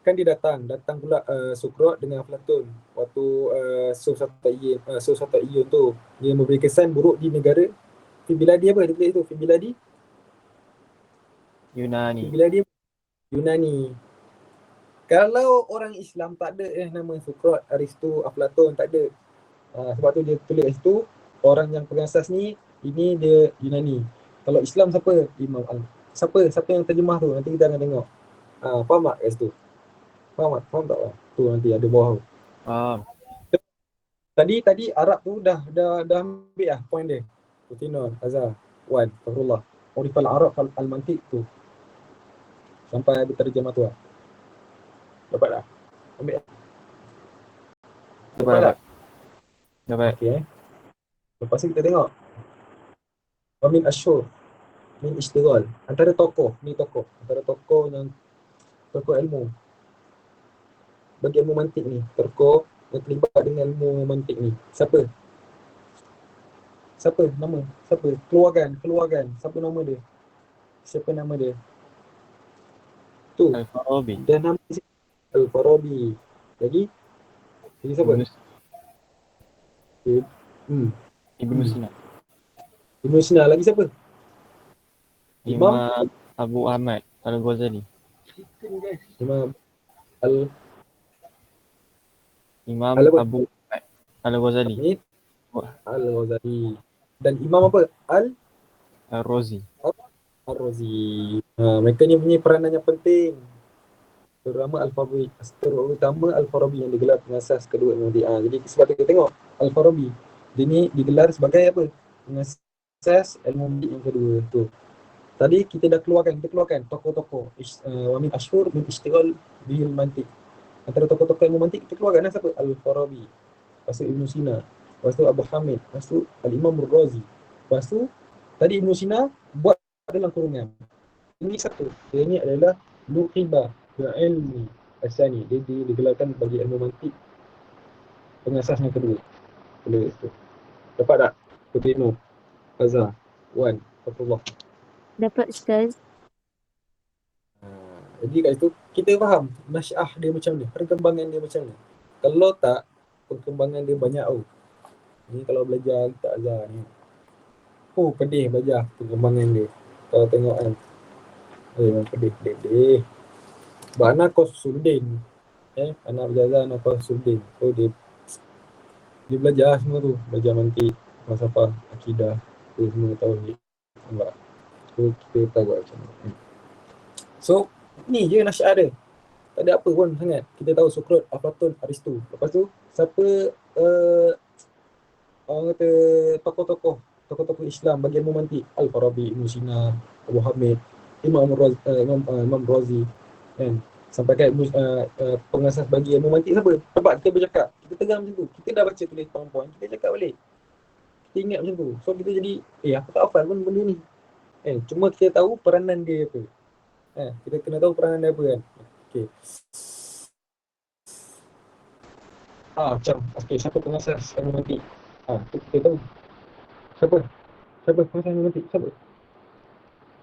kan dia datang pula Sokrat dengan Aflatun waktu Sosata'iyun tu dia memberi kesan buruk di negara Fibiladi apa dia tulis tu? Fibiladi Yunani. Kalau orang Islam tak ada nama Sokrat, Aristo, Aflatun, tak ada. Sebab tu dia tulis situ orang yang pengasas ni ini dia Yunani. Kalau Islam siapa? Imam Siapa yang terjemah tu? Nanti kita akan tengok. Faham tak kat situ? Faham tak? Tu nanti ada bawah tu. Tadi Arab tu dah ambil lah point dia. Putinor, Azhar, Wan, Fakrullah. Urifal Arab al-mantiq tu. Sampai ada terjemah tu lah. Dapat tak? Ambil. Dapat Dapat. tak? Dapat. Okey. Lepas tu kita tengok. Wamin Ashur. Min Ishtighal. Antara tokoh. Ni tokoh. Antara tokoh yang tokoh ilmu. Bagi ilmu mantik ni. Tokoh yang terlibat dengan ilmu mantik ni. Siapa? Siapa nama? Siapa? Keluarkan. Siapa nama dia? Siapa nama dia? Tu. Al-Farabi. Dan nama dia Al-Farabi. Lagi siapa? Ibnu Hmm. Ibnu Hmm. Sina. Ibn Sina. Lagi siapa? Imam Imam Abu Ahmad Al-Ghazali. Imam Al Imam Al- Abu Ahmad Al-Ghazali. Hamid Al-Ghazali. Dan Imam apa? Al-Razi. Al-Razi. Mereka ni punya peranan yang penting. Terutama Al-Farabi. Terutama Al-Farabi yang digelar pengasas kedua Imam Mahdi. Jadi sebab kita tengok Al-Farabi. Dia ni digelar sebagai apa? Pengasas ilmu Mahdi yang kedua tu. Tadi kita dah keluarkan tokoh-tokoh. Wamin Ashur min Ishtighal bil Mantiq. Antara tokoh-tokoh ilmu mantik kita keluarkan siapa? Al-Farabi. Lepas tu Ibn Sina. Lepas tu Abu Hamid. Lepas tu Al-Imam Al-Razi. Lepas tu tadi Ibn Sina buat dalam kurungan. Ini satu. Dia ni adalah Nuqibah Ilmi Asani. Dia digelarkan bagi ilmu mantik pengasas yang kedua. Boleh itu. Dapat tak? Putino, Azhar, Wan, Fatullah. Dapat Ustaz. Jadi kat situ kita faham nasyah dia macam ni, perkembangan dia macam ni. Kalau tak, perkembangan dia banyak tau. Ni kalau belajar tak Azhar ni. Pedih belajar perkembangan dia. Kalau tengok kan. Memang pedih. Sebab anak kau Suluddin. Anak belajar anak kau Suluddin. Dia belajar semua tu. Belajar mantik, falsafah, akidah, tu semua tauhid. Nampak? So kita tahu buat macam ni. So, ni je nasyah dia. Tak ada apa pun sangat. Kita tahu Sokrat, Aflatun, Aristo. Lepas tu, siapa orang kata tokoh-tokoh Islam bagi ilmu mantik? Al-Farabi, Ibn Sina, Abu Hamid, Imam Razi, kan? Sampai kat pengasas bagi ilmu mantik siapa? Nampak kita bercakap, kita tegang macam tu. Kita dah baca tulis poin-poin, kita cakap balik. Kita ingat macam tu. So kita jadi, aku tak hafal pun benda ni. Cuma kita tahu peranan dia apa. Kita kena tahu peranan dia apa kan. Okay. Macam, siapa pengasas ilmu mantik? Tu kita tahu. Siapa pengasas ilmu mantik? Siapa?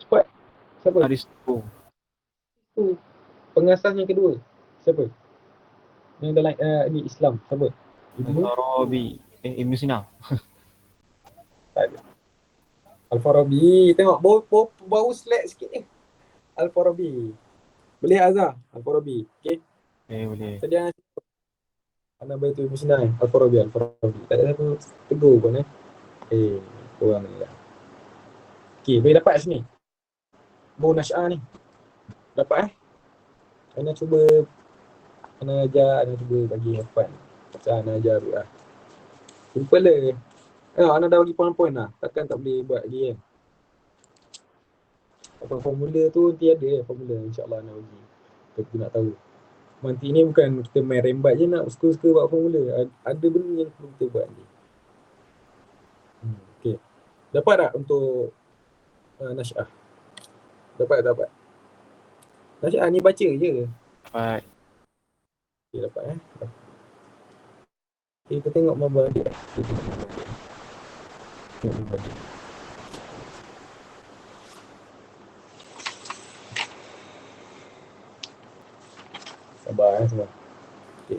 Cepat. Siapa? Aristo. Tu pengasas yang kedua. Siapa? Yang dalam ni Islam. Siapa? Al-Farabi. Ibnu Sina. Al-Farabi. Tengok bau slack sikit ni. Al-Farabi. Boleh Azhar? Al-Farabi. Okay. Boleh. Tadi anak baitul Ibn Sina. Al-Farabi. Tak ada siapa tegur pun korang ni lah. Okay, boleh dapat sini. Bau nasyah ni. Dapat Ana cuba Ana cuba bagi hafal. Macam Ana ajar tu lah. Simple lah. Ana dah bagi poin-poin lah. Takkan tak boleh buat lagi kan. Apa formula tu nanti ada formula. InsyaAllah Ana bagi. Kita nak tahu. Nanti ni bukan kita main rembat je nak suka-suka buat formula. Ada benda yang perlu kita buat ni. Okay. Dapat tak untuk nasyah? Dapat. Nasyah ni baca je. Dapat. Okay, dapat Okay, kita tengok Mabadik. Sabar semua. Okay.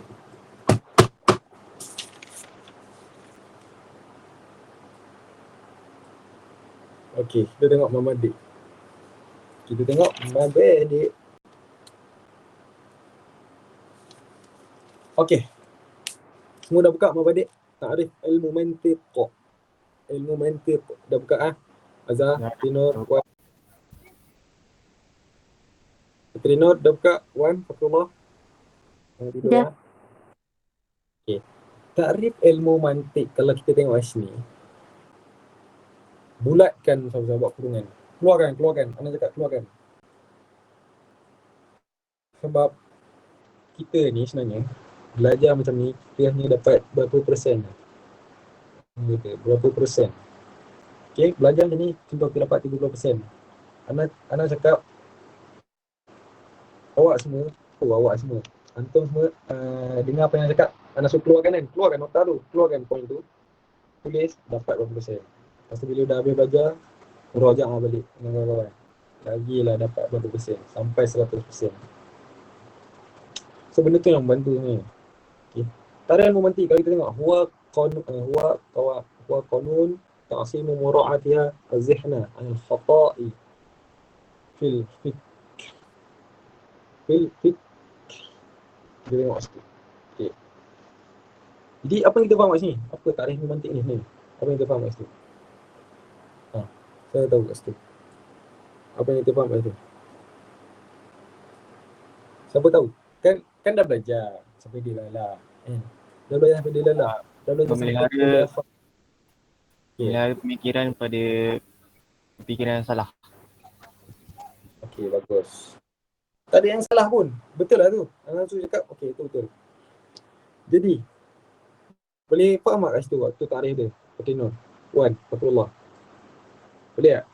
Okay, kita tengok Mabadik. Okay. Semua dah buka Mabadik? Ta'rif ilmu mantiq. Ilmu mantiq. Dah buka Azhar, Tinur, Wan. Tinur dah buka? Wan, Fakullah. Dah. Okay. Ta'rif ilmu mantiq. Kalau kita tengok sini. Bulatkan sama-sama buat kurungan. Keluarkan. Ana cakap keluarkan. Sebab kita ni sebenarnya belajar macam ni, kita hanya dapat berapa persen. Berapa persen. Okay, belajar macam ni, contoh kita dapat 30%. Ana cakap, awak semua, antum semua dengar apa yang saya cakap. Ana suruh keluarkan nota tu, keluarkan poin tu, tulis, dapat berapa persen. Lepas tu bila dah habis belajar, murajaah balik dengan kawan-kawan. Lagilah dapat berapa persen, sampai 100%. So benda tu yang membantu ni. Okay. Tarikh al-mumantik, kalau kita tengok huwa qanun ta'simu mura'atiha az-zihna anil khata'i fil kita tengok situ. Okay. Jadi apa yang kita faham kat sini? Apa tarikh al-mumantik ni? Apa yang kita faham kat situ? Saya tahu kat situ. Apa yang kita faham kat situ? Siapa tahu? Kan dah belajar sampai dia lalah. Dah belajar sampai dia lalah. Dah belajar sampai dia lalah. Melihara pemikiran pada pemikiran yang salah. Okey, bagus. Tak ada yang salah pun. Betul lah tu. Anak tu cakap, okey, itu betul. Jadi, boleh faham tak kat situ waktu tarikh dia? Putri Nur. Wan, Fathullah. Boleh tak?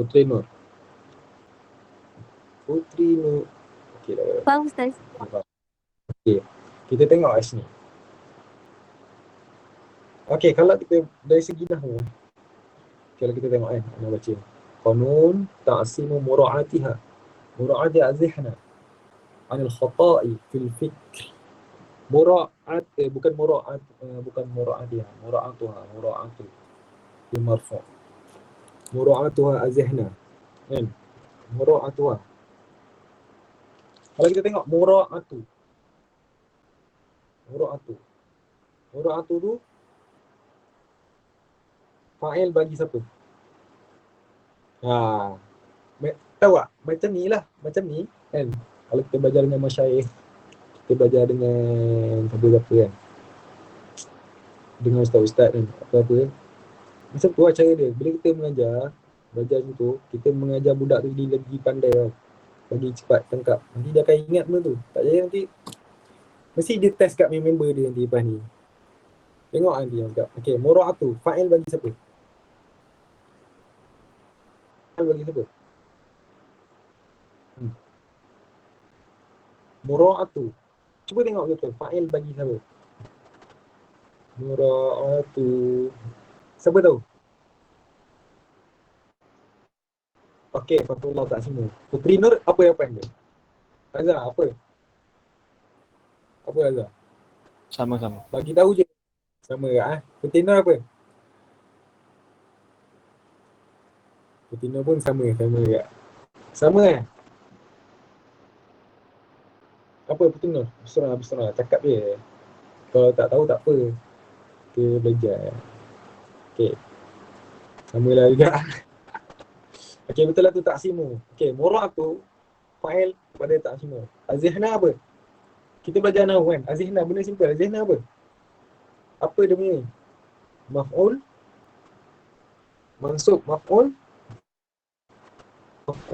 Putri Nur. Okey dah. Faham Ustaz? Okey. Kita tengok kat sini. Okey, kalau kita dari segi nahwu, kalau kita tengok ana baca. Qanun ta'simu mura'atiha. Mura'ati az-zihna anil khata'i fil fikr. Mura'at bukan mura'atiha, mura'atu di marfu'. Mura'atuha az-zihna. Kan? Mura'atuha. Kalau kita tengok mura'atu tu fa'il bagi siapa? Tahu tak? Macam ni kan. Kalau kita belajar dengan masyayikh, kita belajar dengan siapa-siapa kan, dengan ustaz-ustaz kan, apa-apa. Macam tu lah cara dia. Bila kita belajar macam tu, kita mengajar budak tu jadi lebih pandai tau. Lagi cepat tangkap. Nanti dia akan ingat benda tu. Tak jadi nanti, mesti dia test kat member dia nanti lepas ni. Tengok nanti yang cakap. Okay, mura'atu. Fa'il bagi siapa? Mura'atu. Cuba tengok betul. Fa'il bagi siapa? Mura'atu. Siapa tahu? Okey, Fathullah tak semua. Putri Nur, apa jawapan dia? Azhar, apa? Apa Azhar? Sama-sama. Bagi tahu je. Sama ke? Putri Nur apa? Putri Nur pun sama ke? Sama kan? Apa Putri Nur? Berserah. Cakap je. Kalau tak tahu tak apa. Kita belajar. Okey. Sama lah juga. Okey, betul lah tu taksimu. Okey, mura'atu fa'il pada taksimu. Az-zihna apa? Kita belajar nahwu kan? Az-zihna benda simple. Az-zihna apa? Apa dia punya? Maf'ul, mansub, maf'ul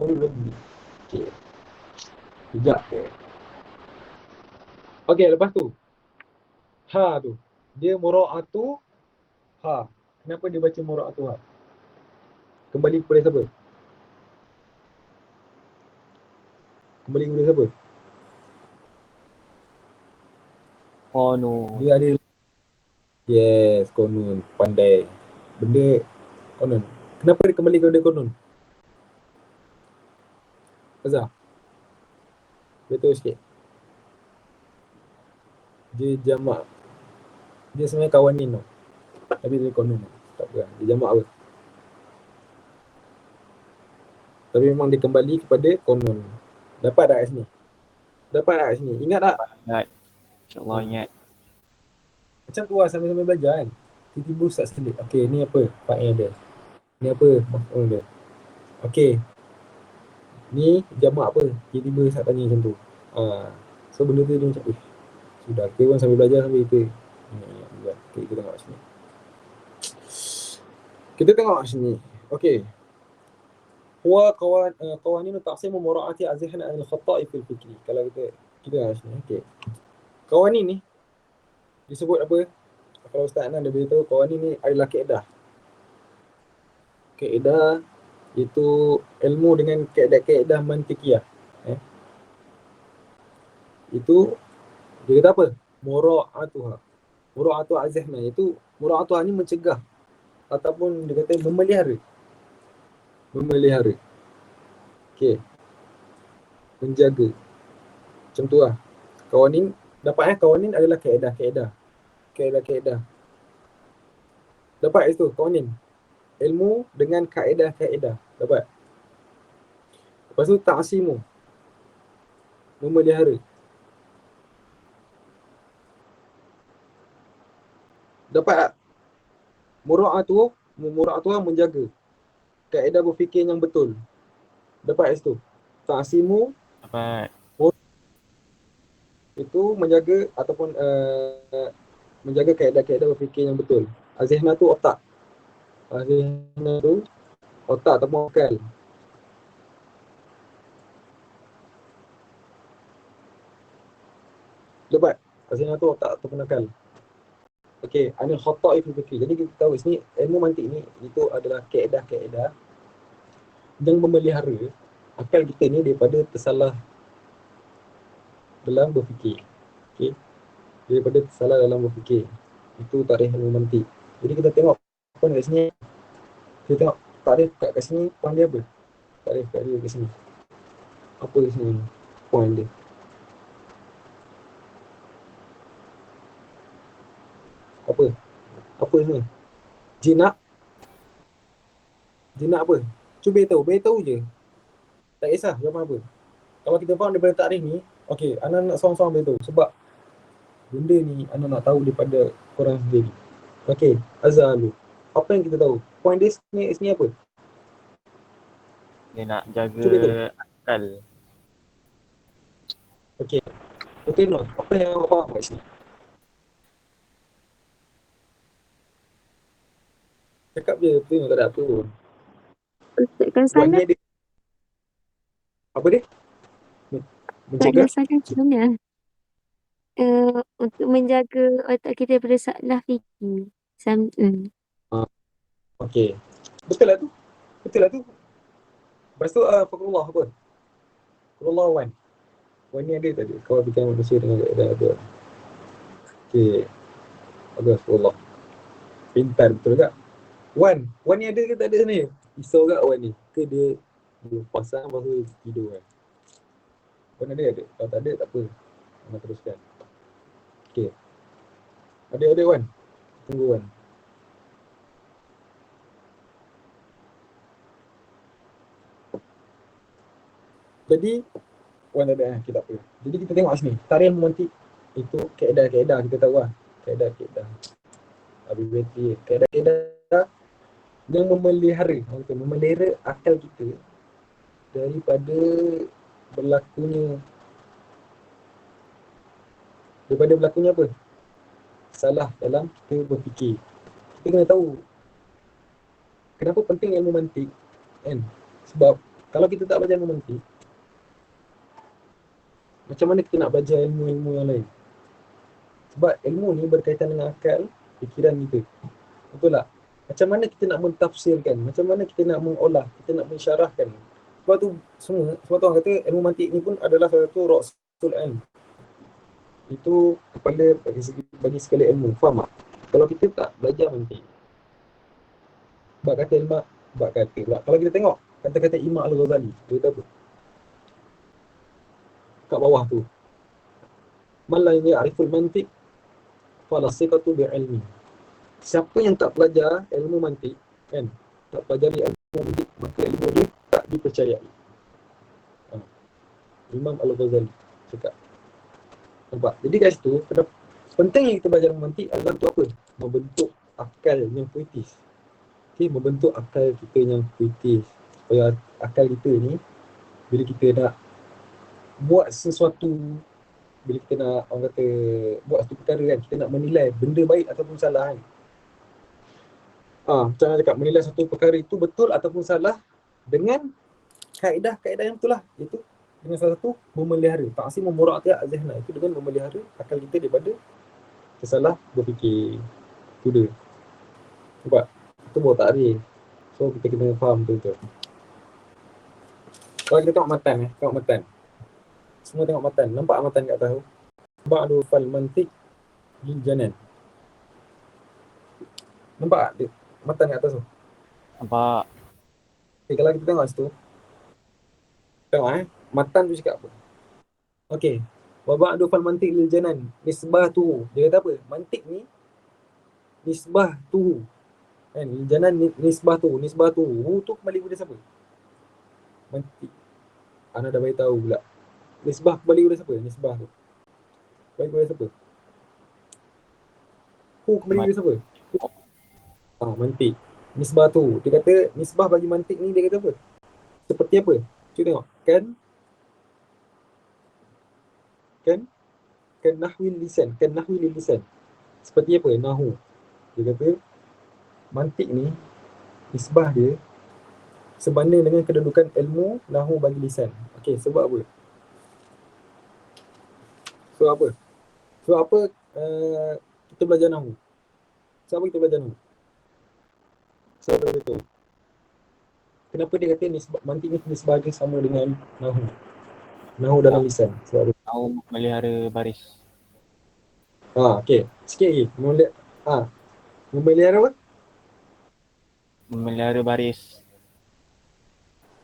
lebih. Okey. Sekejap. Okey, lepas tu. Ha tu. Dia mura'atu ha. Kenapa dia baca mura'atu ha? Kembali kepada siapa? Qanun. Dia ada. Yes, konun. Pandai. Benda konun. Kenapa dia kembali kepada konun? Azhar. Betul sikit. Dia jamak. Dia sebenarnya kawanin tau. Tapi dia konun. Tak apa. Dia jamak apa? Tapi memang dia kembali kepada konun. Dapat tak kat sini? Ingat tak? Ingat. InsyaAllah ingat. Macam tu lah sambil-sambil belajar kan. Tiba-tiba ustaz selit. Okey, ni apa? Fa'il dia. Ni apa? Maf'ul dia. Okey. Ni jamak apa? Tiba-tiba ustaz tanya macam tu. So benda tu dia macam, sudah. Kita pun sambil belajar sambil kita. Okay, kita tengok sini. Okey. huwa qawanin ta'sim mura'ati azihna al-khata'i fil fikri. Kalau kita sini. Okey. Qawanin ni disebut apa? Kalau Ustaz Anan dia beritahu qawanin ni adalah kaedah. Kaedah itu ilmu dengan kaedah-kaedah mantiqiyah. Itu dia kata apa? Mura'atuha. Mura'atu azihna itu mura'atuha ni mencegah ataupun dia kata memelihara. Memelihara. Okey. Menjaga. Macam tu lah. Qawanin dapat qawanin adalah kaedah-kaedah. Kaedah-kaedah. Dapat itu qawanin. Ilmu dengan kaedah-kaedah. Dapat. Lepas tu ta'simu. Memelihara. Dapat tak? Mura'atu menjaga kaedah berfikir yang betul. Dapat itu. Ta'simu Dapat. itu menjaga ataupun menjaga kaedah-kaedah berfikir yang betul. Azihna tu otak. Azihna tu otak ataupun akal. Dapat. Azihna tu otak ataupun akal. Okey, anil khata'i fil fikri. Jadi kita tahu sini ilmu mantik ni itu adalah kaedah-kaedah yang memelihara akal kita ni daripada tersalah dalam berfikir. Okey. Daripada tersalah dalam berfikir. Itu tarikh ilmu mantik. Jadi kita tengok poin kat sini. Kita tengok tarikh kat sini, poin dia apa? Tarikh kat dia kat sini. Apa kat sini? Poin dia. Apa ni? Jinak apa? Cuba beritahu je. Tak kisah jawapan apa. Kalau kita faham daripada tarikh ni, okey, Ana nak seorang-seorang beritahu sebab benda ni Ana nak tahu daripada korang sendiri. Okey, Azalu. Apa yang kita tahu? Poin dia sini apa? Dia nak jaga Cuba tu. akal. Okey. Okey, no. Apa yang awak faham kat sini? Cakap je, betul tak ada apa pun. Kan Buat sana, ni ada. Apa dia? kan Mencegah? sana macamnya. Untuk menjaga otak kita daripada salah fikir. Okey. Betul lah tu. Lepas tu, Fakulullah apa? Fakulullah Wan. Wan ni ada tadi. Kau bikin manusia dengan ada. Okey. Bagus, Fakulullah. Pintar betul tak? Wan ni ada ke tak ada ni? Risau kat Wan ni? Ke dia pasang lepas tu tidur kan? Wan ada? Kalau tak ada, tak apa. Nak teruskan. Okey. Ada Wan? Tunggu Wan. Jadi, Wan ada kita tak apa. Jadi kita tengok sini. Tarikh memantik itu kaedah-kaedah kita tahu lah. Kaedah-kaedah. Arbitrary. Kaedah-kaedah yang memelihara akal kita daripada berlakunya apa? Salah dalam kita berfikir. Kita kena tahu kenapa penting ilmu mantik kan? Sebab kalau kita tak belajar ilmu mantik, macam mana kita nak belajar ilmu-ilmu yang lain? Sebab ilmu ni berkaitan dengan akal, fikiran kita. Betul tak? Macam mana kita nak mentafsirkan? Macam mana kita nak mengolah? Kita nak mensyarahkan? Sebab tu orang kata ilmu mantik ni pun adalah salah satu ra'sul ilm. Itu kepala bagi segala ilmu. Faham tak? Kalau kita tak belajar mantik, kalau kita tengok kata-kata Imam Al-Ghazali, dia kata apa? Kat bawah tu. Man la ya'riful mantik fala siqatu bi'ilmi. Siapa yang tak belajar ilmu mantik, kan? Tak pelajari ilmu mantik, maka ilmu dia tak dipercayai. Imam Al-Ghazali cakap. Nampak? Jadi kat situ, pentingnya kita belajar mantik adalah untuk apa? Membentuk akal yang puitis. Okay, membentuk akal kita yang puitis. Supaya akal kita ni, bila kita nak buat sesuatu, bila kita nak, orang kata, buat satu perkara kan, kita nak menilai benda baik ataupun salah kan. Macam mana cakap, menilai satu perkara itu betul ataupun salah dengan kaedah yang betul lah, itu dengan salah satu memelihara ta'sim mura'ati' azhna, itu dengan memelihara akal kita daripada tersalah berfikir. Itu dia. Nampak? Itu baru takrif. So kita kena faham betul-betul. Kalau kita tengok matan, tengok matan. Semua tengok matan. Nampak matan kat atas tu? Ba'du fal mantiq lil janan. Nampak tak matan kat atas tu? Nampak. Okay, kalau kita tengok situ, tengok matan tu cakap apa? Okey. Wa ba'du fal mantiq lil janan nisbah tu. Dia kata apa? Mantiq ni nisbah tu. Kan? Lil janan nisbah tu. Nisbah tu. Hu tu kembali kepada siapa? Mantiq. Ana dah bagi tahu pula. Nisbah kembali kepada siapa? Nisbah tu. Kembali kepada siapa? Hu kembali kepada siapa? Mantiq. Nisbah tu. Dia kata nisbah bagi mantiq ni dia kata apa? Seperti apa? Cuba tengok. Kan nahwil lisan. Kan nahwil lisan. Seperti apa? Nahu. Dia kata mantiq ni nisbah dia sebanding dengan kedudukan ilmu nahu bagi lisan. Okey, sebab apa? Sebab apa kita belajar nahu? Sebab apa kita belajar nahu? Sebab betul. Kenapa dia kata nisbah, mantiq ni nisbah dia sama dengan nahu? Nahu dalam lisan. Sebab apa? Tahu melihara baris. Okey. Sikit lagi. Memelihara apa? Memelihara baris.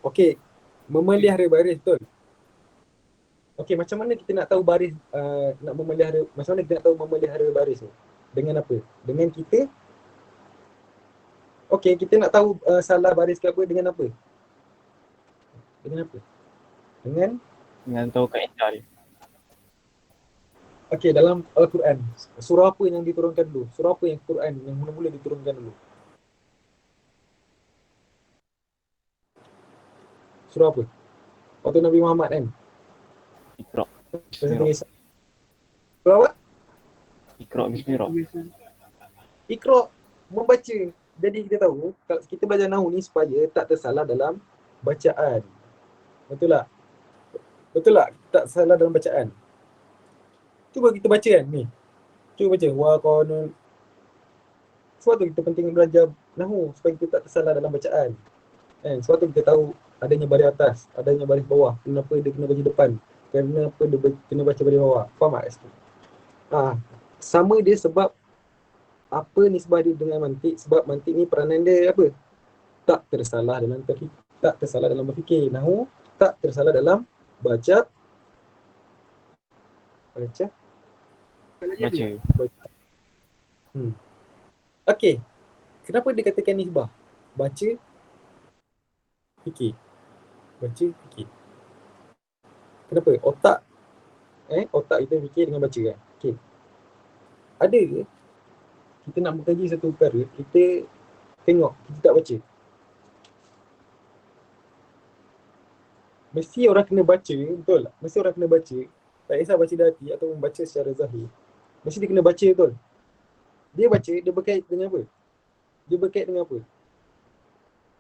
Okey. Memelihara baris, betul. Okey, macam mana kita nak tahu baris, nak memelihara, macam mana kita nak tahu memelihara baris tu? Dengan apa? Dengan kita, okey, kita nak tahu salah baris ke apa dengan apa? Dengan apa? Dengan tahu kaedah dia. Okey, dalam Al-Quran, surah apa yang diturunkan dulu? Surah apa yang Quran yang mula-mula diturunkan dulu? Surah apa? Waktu Nabi Muhammad kan? Iqra. Surah Bismillah. apa? Iqra bismillah. Iqra, membaca. Jadi kita tahu, kalau kita belajar nahu ni supaya tak tersalah dalam bacaan. Betul tak? Betul tak? Tak salah dalam bacaan. Cuba kita baca kan ni. Cuba baca. Wa qanun. Sebab tu kita penting belajar nahu supaya kita tak tersalah dalam bacaan. Kan? Sebab tu kita tahu adanya baris atas, adanya baris bawah. Kenapa dia kena baca depan? Kenapa dia kena baca baris bawah? Faham tak kat situ? Sama dia sebab apa nisbah dia dengan mantiq? Sebab mantiq ni peranan dia apa? Tak tersalah dalam tak tersalah dalam berfikir. Nahu tak tersalah dalam baca. Okey. Kenapa dia katakan nisbah? Baca, fikir. Baca, fikir. Kenapa? Otak kita fikir dengan baca kan? Okey. Ada ke kita nak mengkaji satu perkara, kita tengok, kita tak baca? Mesti orang kena baca, betul tak? Mesti orang kena baca. Tak kisah baca dari hati atau membaca secara zahir. Mesti dia kena baca, betul? Dia baca, dia berkait dengan apa? Dia berkait dengan apa?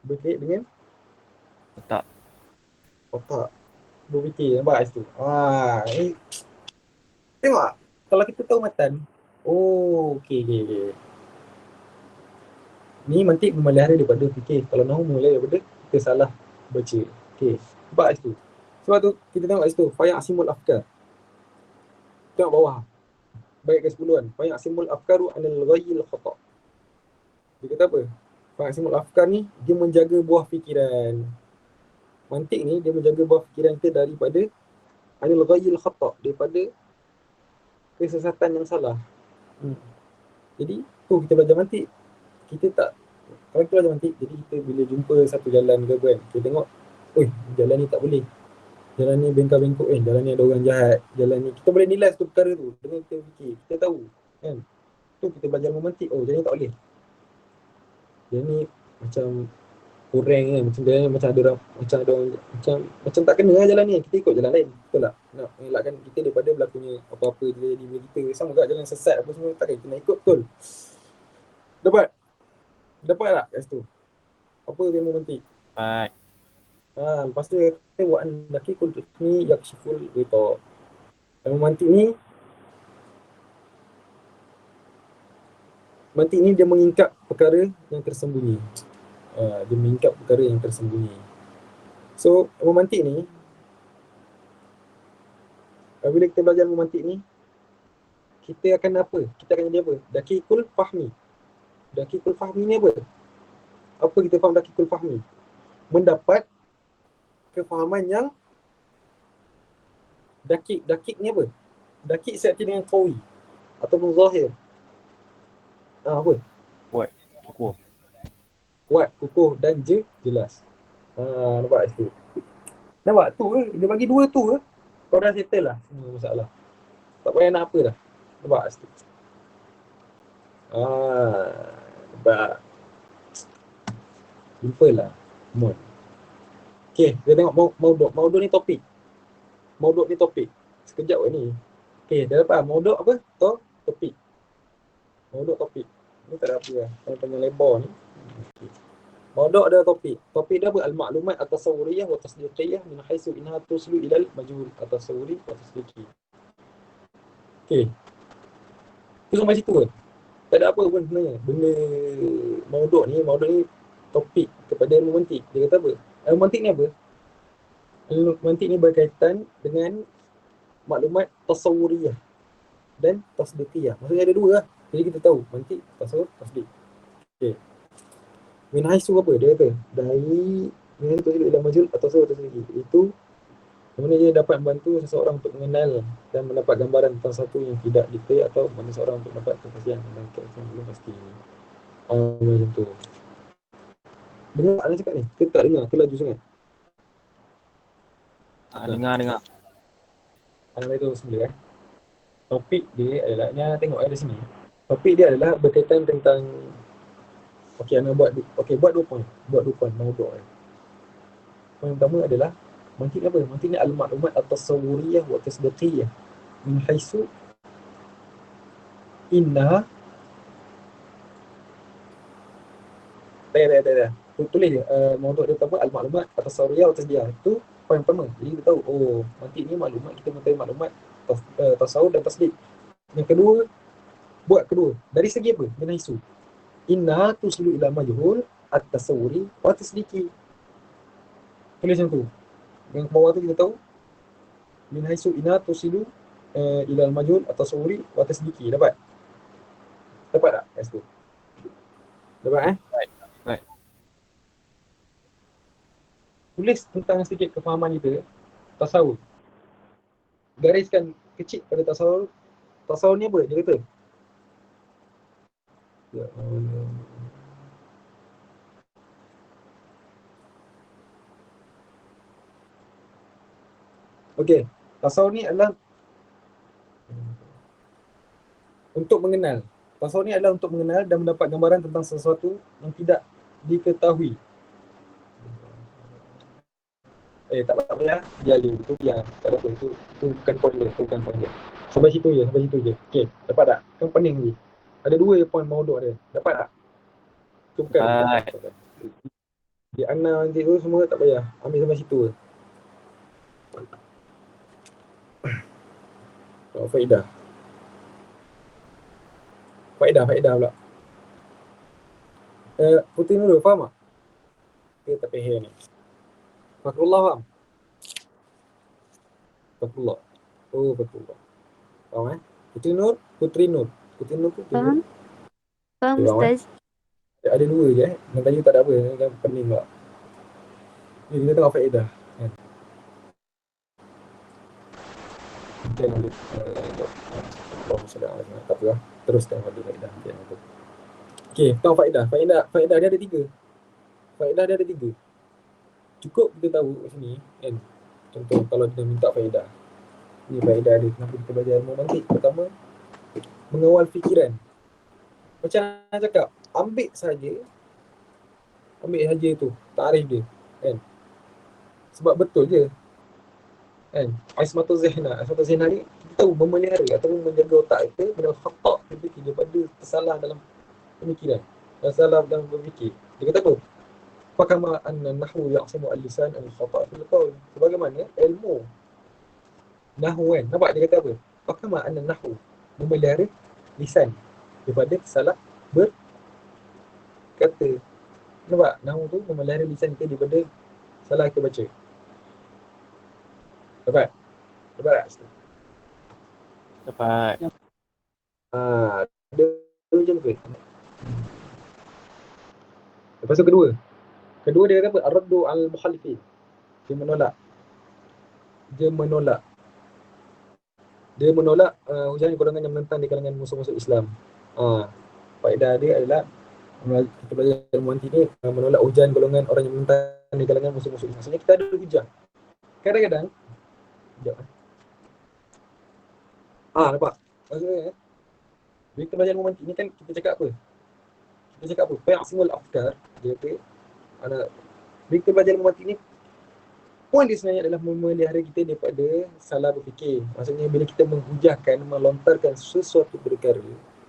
Berkait dengan otak. Berfikir, nampak kat situ? Tengok tak? Kalau kita tahu matan, okey. Ni mantiq memelihara daripada fikir. Kalau nahu memelihara daripada kita salah baca. Okey. Nampak kat situ? Sebab tu kita tengok kat situ. Faya'simul afkar. Tengok bawah. Baik ke 10 kan. Faya'simul afkaru anil ghayyil khata'. Dia kata apa? Faya'simul afkar ni dia menjaga buah fikiran. Mantiq ni dia menjaga buah fikiran kita daripada anil ghayyil khata', daripada kesesatan yang salah. Jadi tu kita belajar mantiq. Kita tak, kalau kita belajar mantiq, jadi kita bila jumpa satu jalan ke kan, kita tengok, oi, jalan ni tak boleh. Jalan ni bengkak-bengkok, jalan ni ada orang jahat. Jalan ni, kita boleh nilai satu perkara tu dengan kita fikir. Kita tahu kan. Tu kita belajar mantiq. Oh, jalan ni tak boleh. Jalan ni macam kurang kan, macam jalan ni macam ada orang, macam tak kena lah jalan ni. Kita ikut jalan lain. Betul tak? Nak mengelakkan kita daripada berlakunya apa-apa jadi bila kita sama juga jalan sesat apa semua, takkan kita nak ikut, betul? Dapat tak kat situ? Apa ilmu mantiq? Baik. Lepas tu dia kata wa an dakikul husni yakshiful ghita. Mantik ni dia mengingkap perkara yang tersembunyi. Dia mengingkap perkara yang tersembunyi. So, memantik ni, bila kita belajar memantik ni, kita akan apa? Kita akan jadi apa? Dakikul fahmi. Dakikul fahmi ni apa? Apa kita faham dakikul fahmi? Mendapat kefahaman yang dakik. Dakik ni apa? Dakik searti dengan qawi ataupun zahir. Apa? Kukuh. Kuat, kukuh dan jelas. Nampak situ. Nampak tu ke? Dia bagi dua tu ke? Kau dah settle lah semua masalah. Tak payah nak apa dah. Nampak situ. Nampak. Simple lah. Come on. Okay, kita tengok mauduk. Mauduk ni topik. Mauduk ni topik. Sekejap ni. Okay, dah dapat mauduk apa? Topik. Mauduk topik. Ni tak ada apa lah. Panjang lebar ni. Okay. Mauduk ada topik. Topik dia apa? Al-maklumat at-tasawuriyah wa tasdiqiyah min haitsu innaha tuslu ilal majhul at-tasawuri wa tasdiqi. Okay. Tu sampai situ ke? Tak ada apa pun sebenarnya. Benda mauduk ni topik kepada ilmu mantik. Dia kata apa? Ilmu mantik ni apa? Ilmu mantik ni berkaitan dengan maklumat tasawuriyah dan tasdiqiyah. Maksudnya ada dua lah. Jadi kita tahu mantik, tasawur, tasdiq. Okay. Min haitsu apa? Dia kata dari min tu ila majhul atau tasawur tasdiqi. Itu mana dia dapat membantu seseorang untuk mengenal dan mendapat gambaran tentang satu yang tidak detail atau mana seseorang untuk mendapat kepastian tentang keadaan yang belum pasti. Macam tu. Dengar Ana cakap ni? Kita tak dengar, ke laju sangat? Dengar. Ana beritahu semula Topik dia adalah, ni Ana tengok ada sini. Topik dia adalah berkaitan tentang Ana buat 2 poin. Buat 2 poin mauduk. Poin pertama adalah mantik apa? Mantik ni al-maklumat at-tasawuriyah wa tasdiqiyah min haitsu inna tulis je mauduk dia apa? Al-maklumat at-tasawuriyah wa tasdiqiyah. Itu poin pertama. Jadi kita tahu mantik ni maklumat, kita mengetahui maklumat tasawur dan tasdiq. Yang kedua, buat kedua. Dari segi apa? Min haitsu inna tuslu ila majhul at-tasawuri wa tasdiqi. Tulis macam tu. Yang bawah tu kita tahu min haitsu inna tuslu ila al-majhul at-tasawuri wa tasdiqi. Dapat tak kat situ? Dapat Baik. Tulis tentang sedikit kefahaman kita tasawur. Gariskan kecil pada tasawur. Tasawur ni apa? Dia kata Okey, tasawur ni adalah untuk mengenal. Tasawur ni adalah untuk mengenal dan mendapat gambaran tentang sesuatu yang tidak diketahui. Tak payah dia je, itu biar. Tak ada apa, itu bukan poin dia, Sampai situ je. Okey, dapat tak? Kan pening ni. Ada 2 poin mauduk dia. Dapat tak? Itu bukan. Di Ana nanti tu semua tak payah. Ambil sampai situ je. Faedah pula. Putih Nurul, faham tak? Dia tak payah ni. Fakrullah faham? Fakrullah. Fakrullah. Faham Putri Nur tu Faham? Faham Ustaz? Ada 2 je Yang tadi tak ada apa, kan pening pula. Ni kita tengok faedah kan. Tak apa lah. Teruskan pada faedah. Okey, tengok faedah. Faedah dia ada 3. Cukup kita tahu kat sini kan. Contoh kalau kita minta faedah. Ni faedah dia kenapa kita belajar ilmu mantik. Pertama, mengawal fikiran. Macam saya cakap, ambil saja tu tarikh dia kan. Sebab betul je kan. Ismatul Zihna ni kita tahu memelihara ataupun menjaga otak kita benda khata daripada tersalah dalam pemikiran, tersalah dalam berfikir. Dia kata apa? Fakama anna nahwu ya'simu al-lisan al-khata' fil qawl. Sebagaimana ilmu nahwu kan. Nampak dia kata apa? Fakama anna nahwu memelihara lisan daripada salah berkata. Nampak? Nahwu tu memelihara lisan kita daripada salah kita baca. Dapat? Dapat tak? Dapat. Ada macam tu. Lepas tu kedua dia kata apa? Ar-raddu al-mukhalifin. Dia menolak ujian golongan yang menentang di kalangan musuh-musuh Islam. Faedah dia adalah kita belajar ilmu nanti ni menolak hujan golongan orang yang menentang di kalangan musuh-musuh Islam. Maksudnya kita ada hujah. Kadang-kadang nampak? Maksudnya bila kita belajar ilmu nanti ni kan kita cakap apa? Fa'asimul afkar. Dia kata bila kita belajar ilmu nanti ni, poin dia sebenarnya adalah memelihara kita daripada salah berfikir. Maksudnya bila kita menghujahkan, melontarkan sesuatu perkara,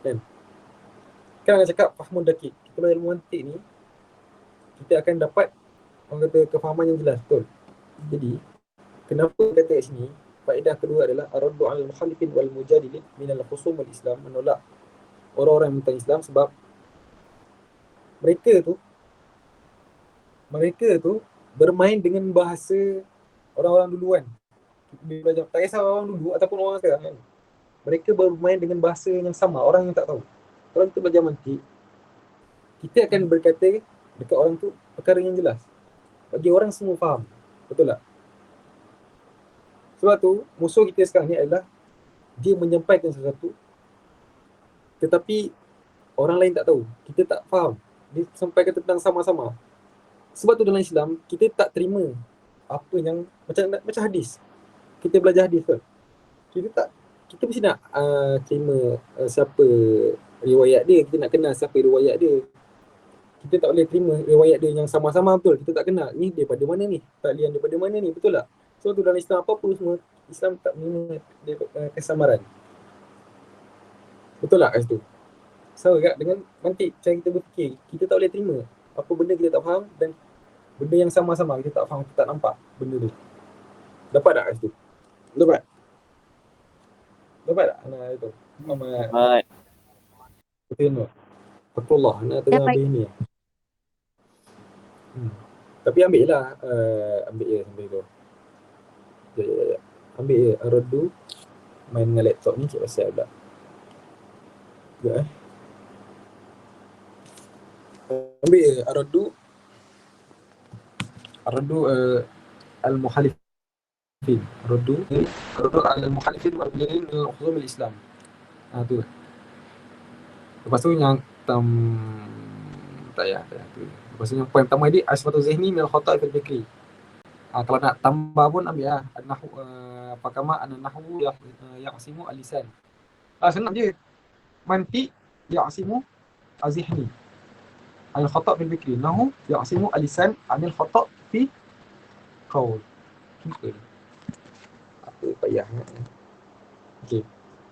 kan orang cakap fahmun dakik. Kita belajar ilmu mantik ni, kita akan dapat orang kata kefahaman yang jelas, betul. Jadi kenapa kata kat sini faedah kedua adalah ar-raddu 'alal mukhalifin wal mujadilin min al-khusum wal Islam, menolak orang-orang yang menentang Islam sebab mereka tu bermain dengan bahasa orang-orang duluan. Tak kisah orang dulu ataupun orang sekarang kan. Mereka bermain dengan bahasa yang sama, orang yang tak tahu. Kalau kita belajar mantik, kita akan berkata dekat orang tu perkara yang jelas. Bagi orang semua faham. Betul tak? Sebab tu, musuh kita sekarang ni adalah dia menyampaikan sesuatu tetapi orang lain tak tahu. Kita tak faham. Dia sampaikan tentang sama-sama. Sebab tu dalam Islam, kita tak terima apa yang macam hadis. Kita belajar hadis tu. Kita mesti nak terima siapa riwayat dia. Kita nak kenal siapa riwayat dia. Kita tak boleh terima riwayat dia yang sama-sama, betul. Kita tak kenal ni daripada mana ni, taklian daripada mana ni, betul tak? Sebab tu dalam Islam apa-apa semua, Islam tak menerima kesamaran. Betul tak kat situ? Sama kat dengan mantik, cara kita berfikir. Kita tak boleh terima apa benda kita tak faham dan benda yang sama-sama kita tak faham, kita tak nampak benda tu. Dapat tak kat situ? Dapat tak? Itu Muhammad. Dapat. Betul tak? Betul lah, anak tengah Dapat. habis ni. Tapi ambil je sambil tu. Ya. Ambil je, ar-raddu. Main dengan laptop ni cik pasal pula. Ambil je, ar-raddu al-mukhalifin. Ar-raddu al-mukhalifin wal-mujadilin min al-khusum al-Islam. Tu. Lepas tu yang tak payah tu. Lepas tu yang poin pertama ni asbatu zihni min al-khata' fil fikri. Kalau nak tambah pun ambil lah an-nahwu pakama an-nahwu ya'simu al-lisan. Senang je. Mantik ya'simu az-zihni al-khata' fil fikri. Nahwu ya'simu al-lisan anil khata' fi qaul. Simple. Apa payah. Okey.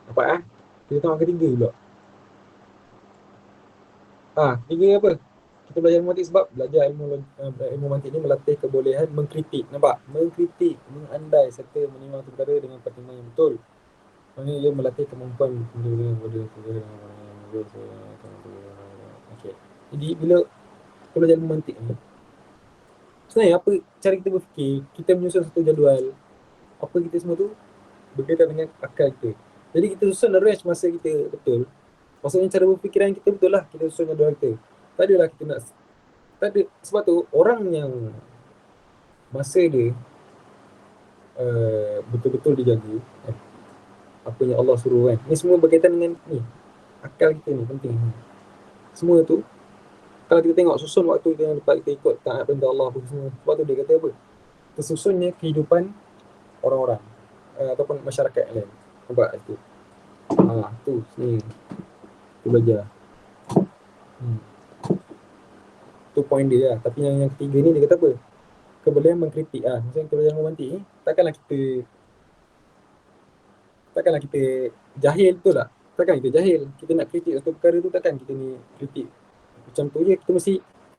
Dapat kita tengok ketiga pula. Ketiga apa? Kita belajar ilmu mantik sebab belajar ilmu mantik ni melatih kebolehan mengkritik. Nampak? Mengkritik, mengandai serta menimang perkara dengan pertimbangan yang betul. Maksudnya dia melatih kemampuan Okey. Jadi bila kita belajar ilmu mantik ni, sebenarnya apa cara kita berfikir, kita menyusun satu jadual, apa kita semua tu berkaitan dengan akal kita. Jadi kita susun arrange masa kita betul. Maksudnya cara berfikiran kita betul lah, kita susun jadual kita. Tak adalah kita nak, tak ada. Sebab tu orang yang masa dia betul-betul dijaga, apa yang Allah suruh kan, ni semua berkaitan dengan ni, akal kita ni penting. Semua tu kalau kita tengok susun waktu kita yang dapat kita ikut taat perintah Allah apa semua. Sebab tu dia kata apa, tersusunnya kehidupan orang-orang ataupun masyarakat lain. Nampak tu? Tu ni tu belajar. Tu poin dia lah. Tapi yang ketiga ni dia kata apa? Kebolehan mengkritik Maksudnya kita belajar romantik ni, takkanlah kita jahil, betul tak? Takkan kita jahil. Kita nak kritik satu perkara tu, takkan kita ni kritik macam tu je. Kita mesti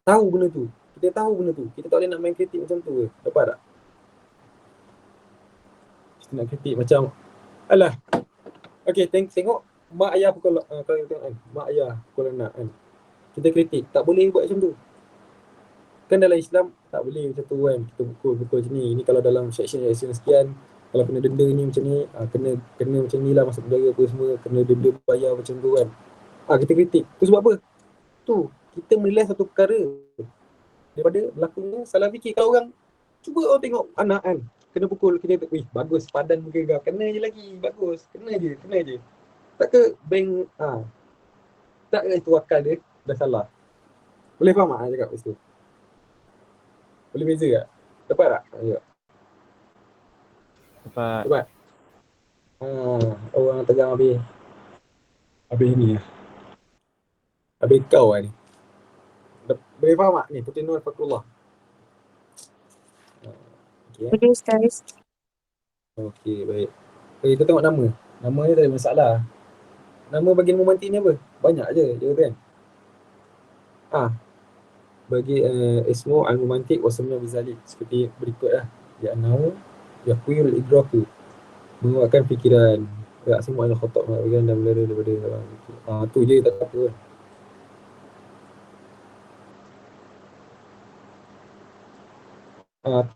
tahu benda tu. Kita tahu benda tu. Kita tak boleh nak main kritik macam tu ke. Dapat tak? Kita nak kritik macam, alah. Okay, tengok mak ayah pukul, kalau tengok kan, mak ayah pukul anak kan. Kita kritik. Tak boleh buat macam tu. Kan dalam Islam, tak boleh macam tu kan. Kita pukul macam ni. Ini kalau dalam section sekian, kalau kena denda ni macam ni, kena macam ni lah masuk penjara apa semua, kena denda bayar macam tu kan. Kita kritik. Tu sebab apa? Tu, kita menilai satu perkara daripada berlakunya salah fikir. Kalau orang, cuba orang tengok anak kan, kena pukul, kita kata, wih bagus, padan muka kau, kena je lagi, bagus, kena je. Tak ke bank, tak ke itu akal dia, dah salah. Boleh faham tak cakap kat situ? Boleh beza tak? Dapat tak? Ya. Dapat. Orang tegang habis ni lah. Habis kau lah ni. Boleh faham tak ni? Putih Nur Fakrullah. Okay. Boleh Ustaz. Okey, baik. Kita tengok nama. Nama ni tak ada masalah. Nama bagian memantik ni apa? Banyak je kan? Bagi ismu al-mumantik wasamnya bizalik. Seperti berikut lah. Ya'nahu, yakwil idraku. Menguatkan fikiran. Ya, semua al-khotok menguatkan dan berada daripada dalam fikir. Tu je tak apa kan?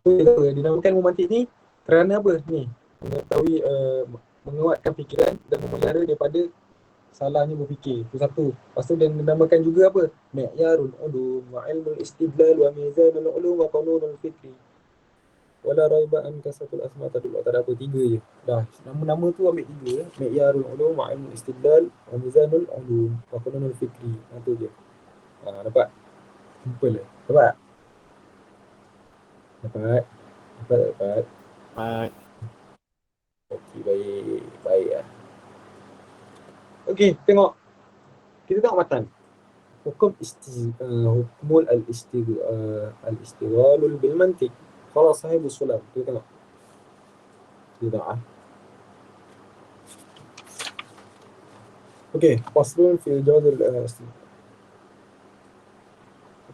Tu je apa? Dinamakan memantik ni kerana apa ni? Mengetahui, menguatkan fikiran dan memelihara daripada salahnya berfikir. Itu satu. Lepas tu dia dinamakan juga apa? Mi'yarul ulum wa ilmul istidlal wa mizanul ulum wa qanunul fikri. Wala raiba an kasatul asma tadul. Tak ada apa, 3 je. Dah, nama-nama tu ambil 3. Mi'yarul ulum wa ilmul istidlal wa mizanul ulum wa qanunul fikri. Tu je. Dapat? Simple lah. Dapat? Dapat. Okey, baik lah. Okey, tengok. Kita tengok matan. Hukmul al-istighalul bil mantiq. Qala sahibus sulam. Kita tengok. Okey, faslun fi jawaz al-istighal.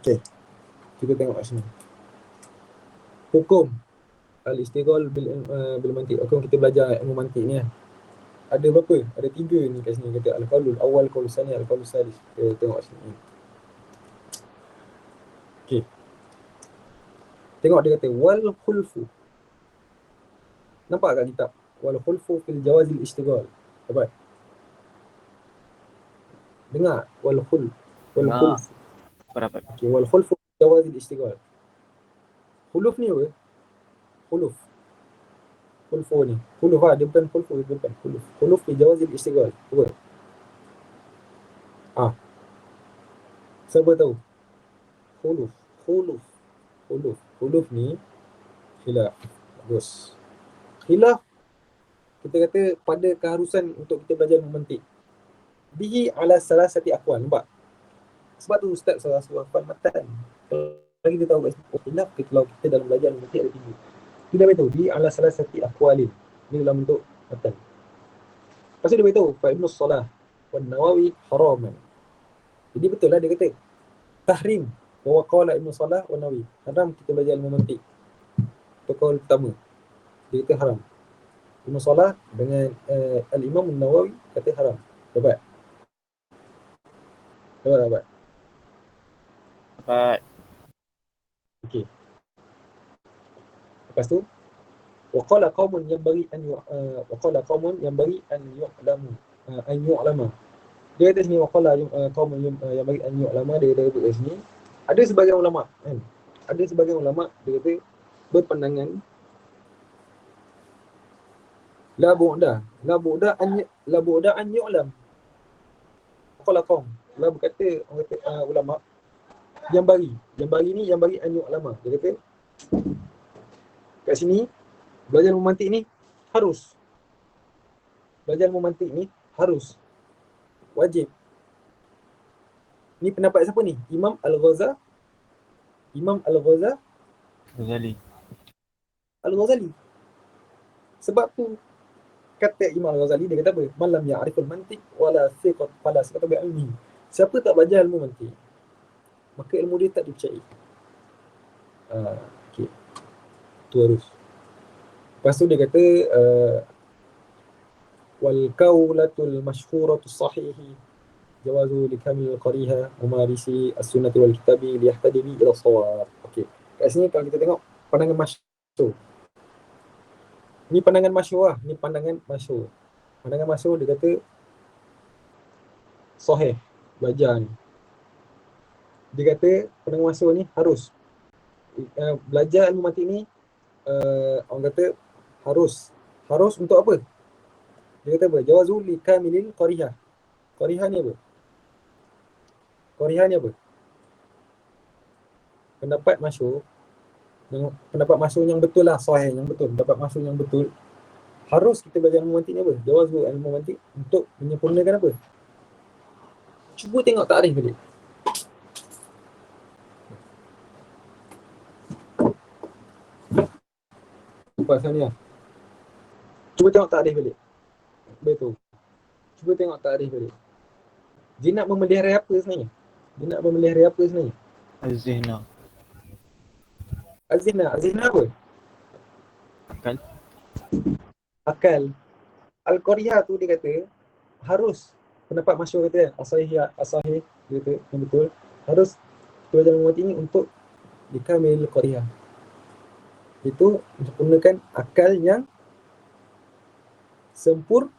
Okey. Kita tengok kat sini. Hukum al-istighal bil mantiq. Okey, kita belajar ilmu mantiq ni lah. Ada berapa? Ada 3 ni kat sini. Kata al-qaulul awal, qaulus tsani, al-qaulus salis. Kita tengok sini. Okey. Tengok dia kata wal khulfu. Nampak kat kitab? Wal khulfu fil jawazil istighal. Dapat? Dengar wal khulf. Wal khulf. Dapat. Okey, wal khulfu fil jawazil istighal. Khuluf ni apa? Khuluf ni. Khuluf dia bukan khulfu, dia bukan khuluf. Khuluf fi jawazil istighal. Apa? Siapa tahu? Khuluf ni khilaf. Bagus. Khilaf kita kata pada keharusan untuk kita belajar memantik. Bihi ala salasati aqwal. Nampak? Sebab tu ustaz salah satu hafal matan. Kalau kita tahu khilaf kalau kita dalam belajar memantik ada 3. Kita beritahu di ala salasati aqwalin. Ini dalam bentuk matan. Lepas tu dia beritahu fa Ibnu Salah wan Nawawi haraman. Jadi betul lah dia kata tahrim wa qala Ibnu Salah wan Nawawi. Haram kita belajar memantik. Itu kaul pertama. Dia kata haram. Ibnu Salah dengan Al-Imam An-Nawawi kata haram. Dapat? Okey. Lepas tu waqala qaumun yanbaghi an yu'lamu an yu'lama. Dia kata sini waqala qaumun yanbaghi an yu'lama. Dia kata kat sini ada sebagian ulama kan. Ada sebagian ulama dia kata berpandangan la bu'da an yu'lam. Waqala qaum. La berkata orang kata ulama yang bagi ni an yu'lama. Dia kata kat sini belajar memantik ni harus. Wajib. Ni pendapat siapa ni? Imam Al-Ghazali. Sebab tu kata Imam Al-Ghazali dia kata apa? Malam ya'riful mantiq wala thiqat fala siqata bi'ilmi. Siapa tak belajar ilmu mantiq, maka ilmu dia tak dipercayai. Okay. Tu harus. Lepas tu dia kata wal kaulatul masyhuratu sahihi jawazu likamil qariha mumarisi as-sunnati wal kitabi liyahtadi bi ila shawab. Okey. Kat sini kalau kita tengok pandangan masyhur. Ni pandangan masyhur lah. Ni pandangan masyhur. Pandangan masyhur dia kata sahih belajar ni. Dia kata pandangan masyhur ni harus belajar ilmu mantik ni orang kata harus untuk apa? Dia kata apa? Jawazu likamilil qarihah. Qarihah ni apa? Qarihah ni apa? Pendapat masyhur yang betul lah, sahih yang betul, pendapat masyhur yang betul. Harus kita belajar ilmu mantik ni apa? Jawazu ilmu mantik untuk menyempurnakan apa? Cuba tengok takrif balik. Pasal ni lah. Cuba tengok takrif balik. Betul. Cuba tengok takrif balik. Dia nak memelihara apa sebenarnya? Az-zihna. Azhina apa? Akal. Akal. Al-Qariyah tu dia kata harus, pendapat masyhur kata as-sahih dia kata yang betul, harus belajar ilmu mantik ni untuk dikamil Qariyah. Itu menyempurnakan akal yang sempurna.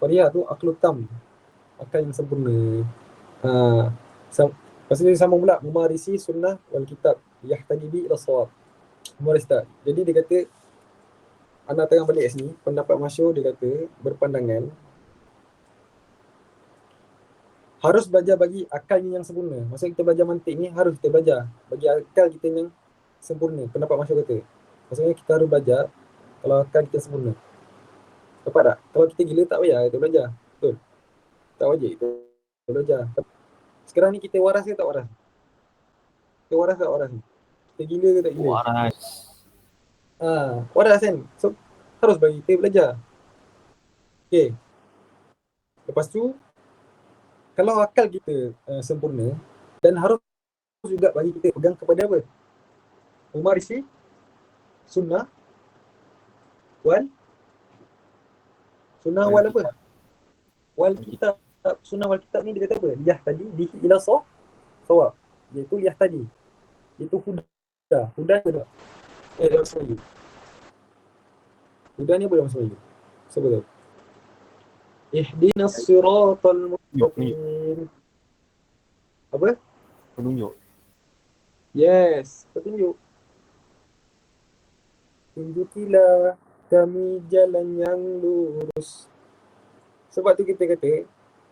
Qariyah tu aklu tam, akal yang sempurna. Lepas tu dia sambung pula memarisi sunnah wal kitab yahtadi bi ila shawab. Memarisi tak. Jadi dia kata ana tengah balik sini, pendapat masyhur dia kata berpandangan harus belajar bagi akalnya yang sempurna. Maksudnya kita belajar mantik ni harus kita belajar bagi akal kita yang sempurna. Pendapat masyhur kata. Maksudnya kita harus belajar kalau akal kita sempurna. Dapat tak? Kalau kita gila tak payah kita belajar. Betul? Tak wajib kita belajar. Sekarang ni kita waras ke tak waras? Kita waras tak waras? Kita gila ke tak gila? Waras. Waras kan? So harus bagi kita belajar. Okay. Lepas tu kalau akal kita sempurna, dan harus juga bagi kita pegang kepada apa? Memarisi sunnah wal apa? Wal kitab. Sunnah wal kitab ni dia kata apa? Liyah tadi bihi ila sawab. Iaitu liyah tadi. Itu huda. Huda ke tak? Dalam bahasa Melayu. Huda ni apa dalam bahasa Melayu? Siapa tahu? Ihdinas siratal mustaqim. Apa? Penunjuk. Yes, petunjuk. Tunjukilah kami jalan yang lurus. Sebab tu kita kata,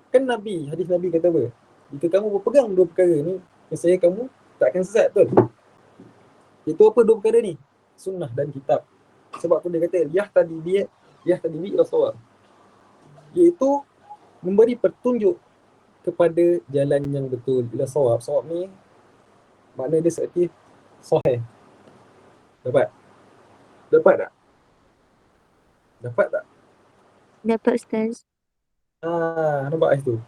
kan hadis Nabi kata apa? Jika kamu berpegang dua perkara ni, nescaya kamu tak akan sesat, betul? Itu apa dua perkara ni? Sunnah dan kitab. Sebab tu dia kata, yahtadi bi ila shawab. Iaitu memberi petunjuk kepada jalan yang betul. Ila shawab. Shawab ni makna dia seperti sahih. Dapat tak? Dapat Ustaz. Nampak kat situ.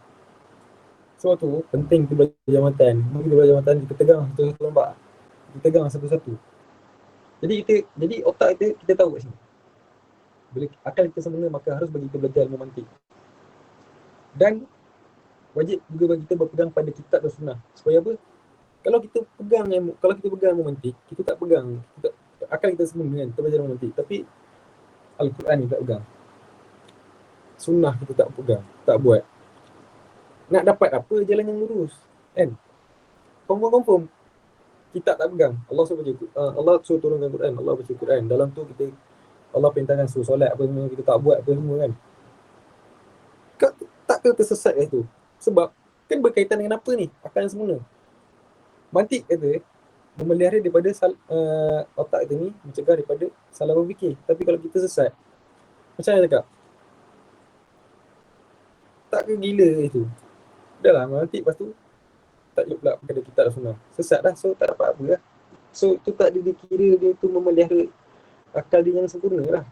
Sebab tu penting kita belajar matan. Kita belajar matan, kita tegang satu-satu, nampak? Kita tegang satu-satu. Jadi otak kita tahu kat sini. Bila akal kita sempurna, maka harus bagi kita belajar ilmu mantik. Dan wajib juga bagi kita berpegang pada kitab dan sunnah. Supaya apa? Kalau kita pegang ilmu mantik, kita tak pegang. Akal kita sempurna kan, kita belajar ilmu mantik. Tapi Al-Quran ni tak pegang. Sunnah kita tak pegang, tak buat. Nak dapat apa jalan yang lurus? Kan? Confirm. Kita tak pegang. Allah suruh turunkan Quran, Allah baca Quran. Dalam tu Allah perintahkan suruh solat apa semua, kita tak buat apa semua kan. Tak ke tersesat kat situ. Sebab kan berkaitan dengan apa ni? Akal yang sempurna. Mantik kata memelihara daripada otak kita ni, mencegah daripada salah berfikir. Tapi kalau kita sesat, macam mana cakap? Tak ke gila itu? Dah lah mantik, lepas tu tak juga pula kepada kitab dan sunnah. Sesat dah, so tak dapat apa lah. So tu tak dikira dia tu memelihara akal dia yang sempurna lah.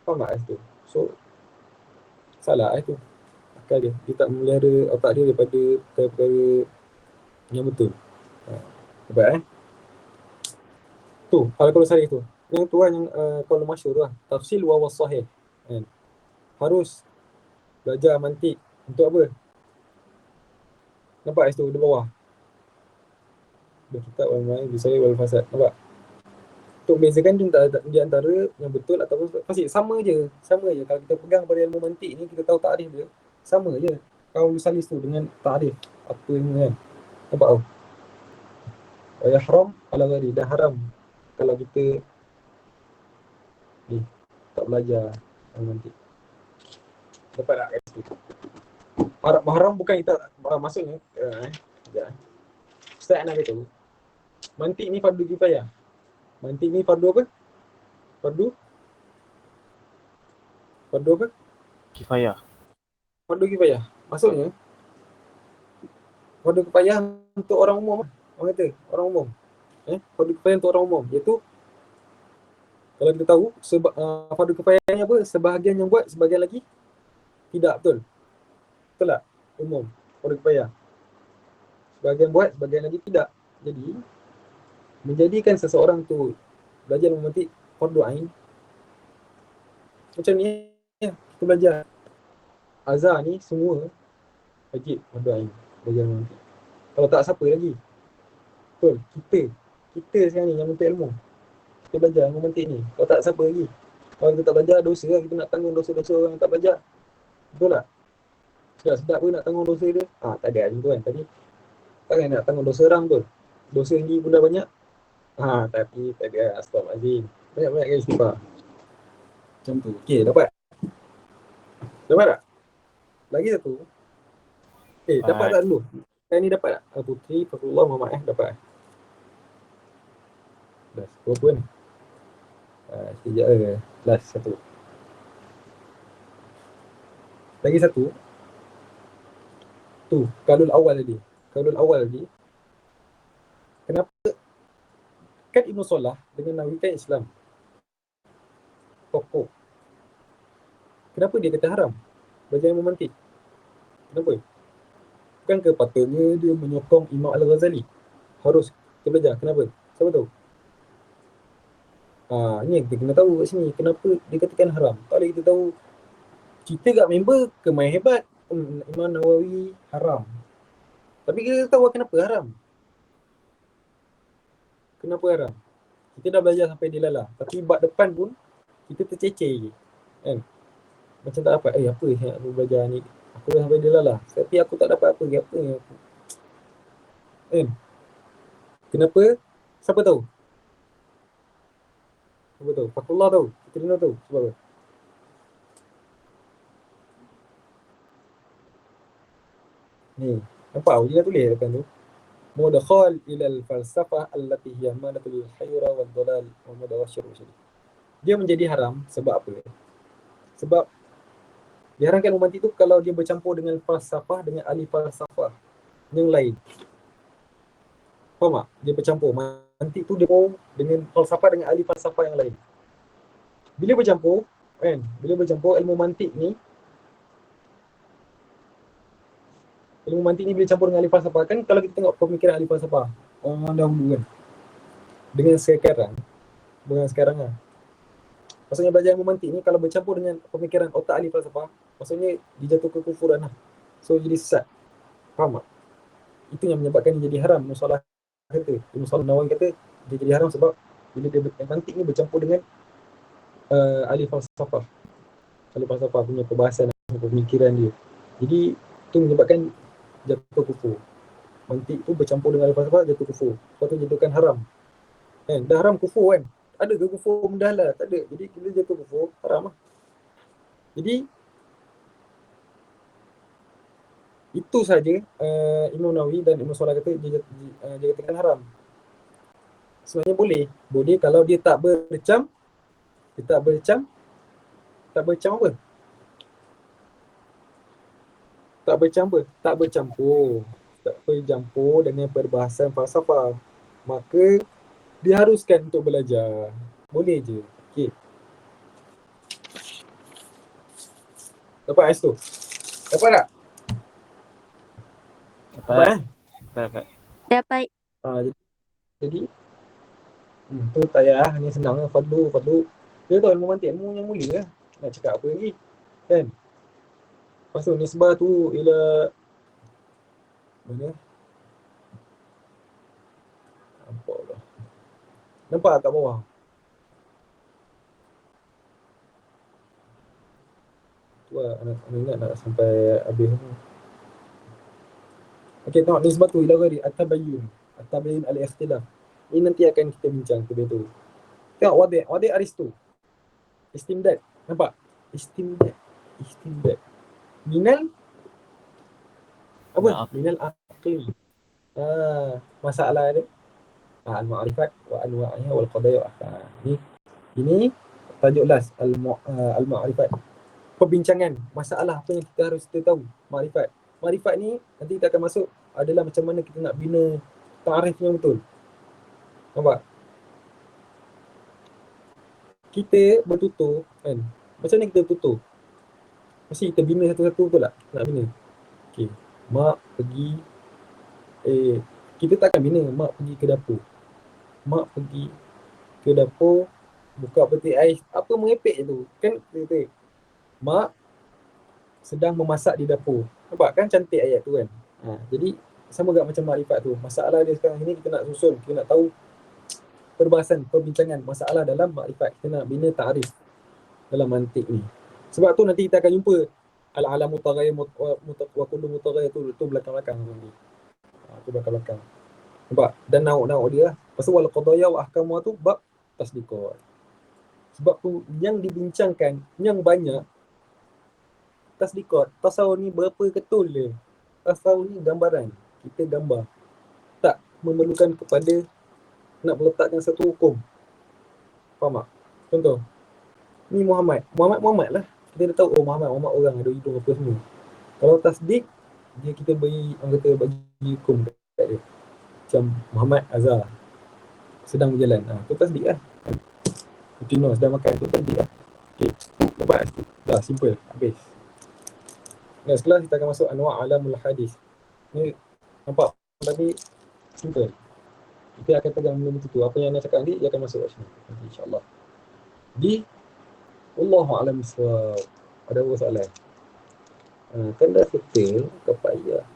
Faham tak itu? So salah itu akal dia. Dia tak memelihara otak dia daripada perkara-perkara yang betul. Dapat Tu, kalau saya tu. Yang tu kan yang kalau masyhur tu lah. Tafsil wa wasahih. Kan? Harus belajar mantik untuk apa? Nampak kat situ di bawah. Di kitab wal-ma'i bisawai wal fasad. Nampak? Untuk membezakan di antara yang betul ataupun pasti sama je. Sama je. Kalau kita pegang pada ilmu mantik ni, kita tahu takrif dia. Sama je. Kau salis tu dengan takrif. Apa ni kan? Nampak tau? Wa yahram ala ghairi. Dah haram. Kalau kita tak belajar ilmu mantik. Dapat tak kat situ? Haram bukan kita maksudnya sekejap. Ustaz nak kata mantik ni fardu kifayah. Mantik ni fardu apa? Fardu apa? Kifayah. Fardu kifayah. Maksudnya fardu kifayah untuk orang umum. Orang kata orang umum. Fardu kifayah untuk orang umum. Iaitu kalau kita tahu fardu kifayahnya apa? Sebahagian yang buat, sebahagian lagi tidak. Betul? Betul tak? Umum. Fardu kifayah. Sebahagian buat, sebahagian lagi tidak. Jadi menjadikan seseorang tu belajar memantik fardu ain. Macam ni kita belajar azhar ni semua wajib fardu ain belajar memantik. Kalau tak siapa lagi? Betul, kita sekarang ni yang menuntut ilmu. Kita belajar memantik ni. Kalau tak siapa lagi? Kalau kita tak belajar dosa lah, kita nak tanggung dosa-dosa orang yang tak belajar. Betul tak? Sedap-sedap pun nak tanggung dosa dia. Tak ada macam tu kan tadi. Takkan nak tanggung dosa orang betul. Dosa sendiri pun dah banyak. Tapi tak ada astagfirullahalazim. Banyak-banyak kan istighfar. Macam tu. Okey, dapat? Dapat tak? Lagi satu. Dapat tak dulu? Yang ni dapat tak? Putri, Fakullah, Muhammad dapat. Dah, berapa ni? Sekejap last satu. Lagi satu. Tu, kaulul awal tadi. Kenapa kan Ibn Salah dengan Nawawi kan Islam? Tokoh. Kenapa dia kata haram? Belajar memantik. Kenapa? Bukankah patutnya dia menyokong Imam Al-Ghazali? Harus kita belajar. Kenapa? Siapa tahu? Ni yang kita kena tahu kat sini. Kenapa dia katakan haram? Tak boleh kita tahu cerita kat member kemain hebat. Imam Nawawi haram. Tapi kita tahu kenapa haram. Kenapa haram? Kita dah belajar sampai dia lalah. Tapi bab depan pun kita tercecer je. Kan? Macam tak dapat. Apa yang aku belajar ni? Aku dah sampai dia lalah. Tapi aku tak dapat apa. Apa yang aku... Kenapa? Siapa tahu? Fakullah tahu. Kita tahu. Sebab apa? Ni. Nampak? Dia dah tulis depan tu. Mudkhal ilal falsafah allati hiya madatul hayra wal dalal wa mudawashir. Dia menjadi haram sebab apa? Sebab diharamkan memantik tu kalau dia bercampur dengan falsafah, dengan ahli falsafah yang lain. Faham tak? Dia bercampur. Mantik tu dia dengan falsafah, dengan ahli falsafah yang lain. Bila bercampur ilmu mantik ni bila campur dengan ahli falsafah kan, kalau kita tengok pemikiran ahli falsafah orang dahulu kan dengan sekarang lah. Maksudnya belajar ilmu mantik ni kalau bercampur dengan pemikiran otak ahli falsafah, maksudnya dijatuh kekufuran lah. So jadi sesat. Faham tak? Itu yang menyebabkan dia jadi haram. Ibn Salah Nawawi kata dia jadi haram sebab bila dia mantik ni bercampur dengan ahli falsafah punya perbahasan, pemikiran dia. Jadi itu menyebabkan jatuh kufur. Mantik tu bercampur dengan ahli falsafah, jatuh kufur. Lepas tu jatuhkan haram. Kan? Dah haram kufur kan? Ada ke kufur mudahlah? Tak ada. Jadi bila jatuh kufur, haram lah. Jadi itu saja Imam Nawawi dan Ibn Salah kata dia katakan haram. Sebenarnya boleh kalau dia tak bercampur dengan perbahasan falsafah, maka diharuskan untuk belajar. Boleh je. Okey. Dapat ais tu? Dapat tak? Dapat. Dapat. Jadi Jadi tu tak payah, ni senang lah. Fadlu. Dia tahu ilmu mantik, ilmu yang mulia lah. Nak cakap apa lagi, kan? Lepas tu nisbah tu ila mana? Nampak lah. Nampak kat bawah? Tu lah, anak ingat nak sampai habis tu. Okey, tengok nisbah tu ila ghairi at-tabayyun al-ikhtilaf. Ini nanti akan kita bincang tu. Tengok wadi' Aristo. Istimdad. Nampak? Istimdad. Minal apa? Minal aql. Minal aqli. Masalah dia. Al-ma'rifat wa anwa'ihha wal qadaya. Ini tajuk last al-ma'rifat. Perbincangan masalah apa yang kita harus tahu. Ma'rifat ni nanti kita akan masuk adalah macam mana kita nak bina ta'arif yang betul. Nampak? Kita bertutur kan. Macam mana kita bertutur? Mesti kita bina satu-satu, betul tak? Nak bina. Okey. Mak pergi kita takkan bina mak pergi ke dapur. Mak pergi ke dapur, buka peti ais, apa merepek tu? Kan kita mak sedang memasak di dapur. Nampak kan cantik ayat tu kan? Jadi sama juga macam makrifat tu. Masalah dia sekarang ini kita nak susun, kita nak tahu perbahasan, perbincangan masalah dalam makrifat. Kita nak bina ta'arif dalam mantik ni. Sebab tu nanti kita akan jumpa al-alam mutaghayyir wa kullu mutaghayyir tu belakang-belakang nanti. Tu belakang-belakang. Nampak? Dan nauk-nauk dia lah. Pasal wal qadaya wa ahkamu tu bab tasdiqat. Sebab tu yang dibincangkan yang banyak tasdiqat. Tasawur ni berapa ketul dia. Tasawur ni gambaran. Kita gambar. Tak memerlukan kepada nak meletakkan satu hukum. Faham tak? Contoh. Ni Muhammad lah. Kita dah tahu Muhammad orang ada hidung apa semua. Kalau tasdik dia kita bagi orang kata bagi hukum dekat dia. Macam Muhammad Azhar sedang berjalan. Tu tasdik lah. Tino sedang makan, tu tasdik lah. Okey. Lepas tu dah simple habis. Next kelas kita akan masuk anwa' alamul hadis. Ni nampak tadi simple. Kita akan pegang benda tu. Apa yang nak cakap nanti dia akan masuk kat sini nanti insya-Allah. Wallahu a'lam bissawab. Ada apa soalan? Kan dah settle ke payah.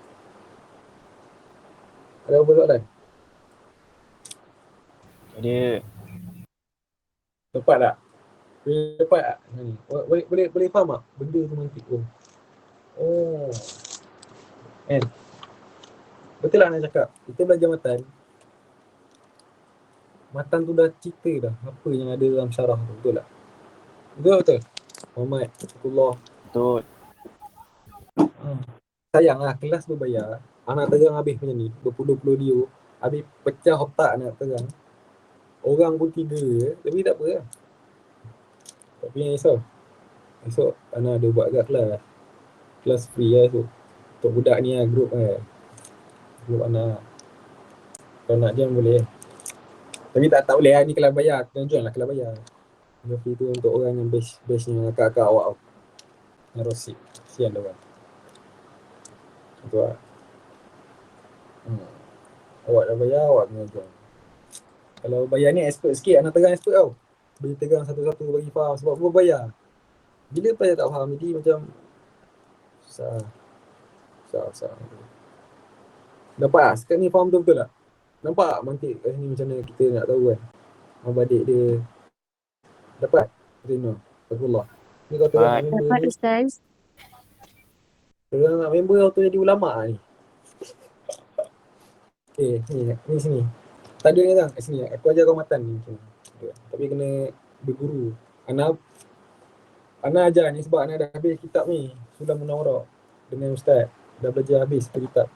Ada apa soalan? Dia Tepat tak? Tepat tak? Boleh faham tak? Benda tu mantik tu. Kan? Betul lah nak cakap. Kita belajar matan. Matan tu dah cerita dah apa yang ada dalam syarah tu. Betul tak? Betul. Muhammad, Abdullah. betul. Sayang lah kelas berbayar. Anak terang habis macam ni. Berpuluh-puluh dia. Habis pecah otak nak terang. Orang pun 3 je. Tapi tak apa lah. Tak punya risau. Esok Ana ada buat kat kelas. Kelas free lah esok. Untuk budak ni lah grup kan. Grup Ana. Kalau nak join boleh. Tapi tak boleh lah ni kelas bayar. Kena join lah kelas bayar. Kelas free tu untuk orang yang base-nya kakak awak. Yang rosip. Kesian dia orang. Itu lah. Awak dah bayar, awak kena join. Kalau bayar ni expert sikit, anak terang expert tau. Boleh tegang satu-satu bagi faham sebab apa bayar. Bila bayar tak faham, jadi macam susah. Dapat tak? Sekarang ni faham betul-betul tak? Nampak tak mantik kat sini macam mana kita nak tahu kan? Adik dia dapat? Terima. Alhamdulillah. Ni kau terang member Dapat ni. Ustaz. Terang member kau tu jadi ulama ni. Okay, ni sini. Tak ada orang kat sini. Aku ajar kau matan ni. Tapi kena berguru. Ana ajar ni sebab Ana dah habis kitab ni. Sudah Munawwarah dengan ustaz. Dah belajar habis kitab.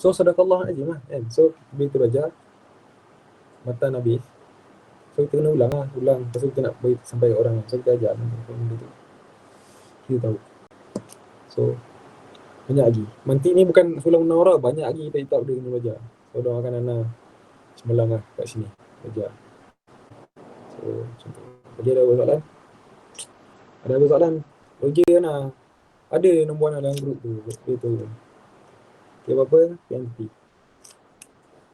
So sadaqallah azim lah kan. So bila kita belajar matan habis. So kita kena ulang. Lepas tu kita nak bagi sampai ke orang. So kita ajar benda tu. Kita tahu. So banyak lagi. Mantik ni bukan Sulam Munawwarah, banyak lagi kitab dia kena belajar. So doakan Ana semalam lah kat sini belajar. So macam tu. Jadi ada apa soalan? Ada apa soalan? Roger Ana. Ada nombor Ana dalam grup tu. Dia tu. Okay, apa-apa? PNP.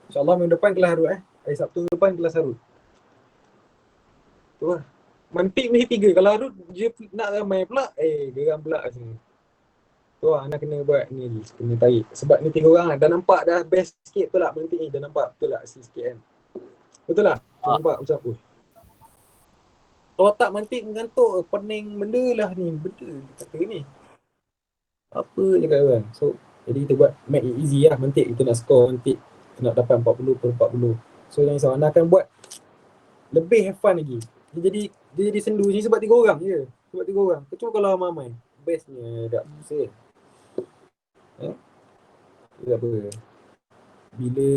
InsyaAllah minggu depan kelas Harut Hari Sabtu depan kelas Harut. Tu lah. Mantik mesti 3. Kalau Harut dia nak ramai pula, geram pula sini. Tu lah, anak kena buat ni lagi. Kena tarik. Sebab ni 3 orang dah nampak dah best sikit betul tak mantik ni. Dah nampak betul tak sikit kan. Betul tak? Nampak macam kalau tak mantik mengantuk, pening benda lah ni. Benda kata ni. Apa je kat orang. So, jadi kita buat make it easy lah. Mantik kita nak score, mantik kita nak dapat 40 per 40. So, jangan risau. Anda akan buat lebih have fun lagi. Dia jadi sendu ni sebab 3 orang je. Sebab 3 orang. Kecuali kalau ramai-ramai. Bestnya tak pusing. Tak apa. Bila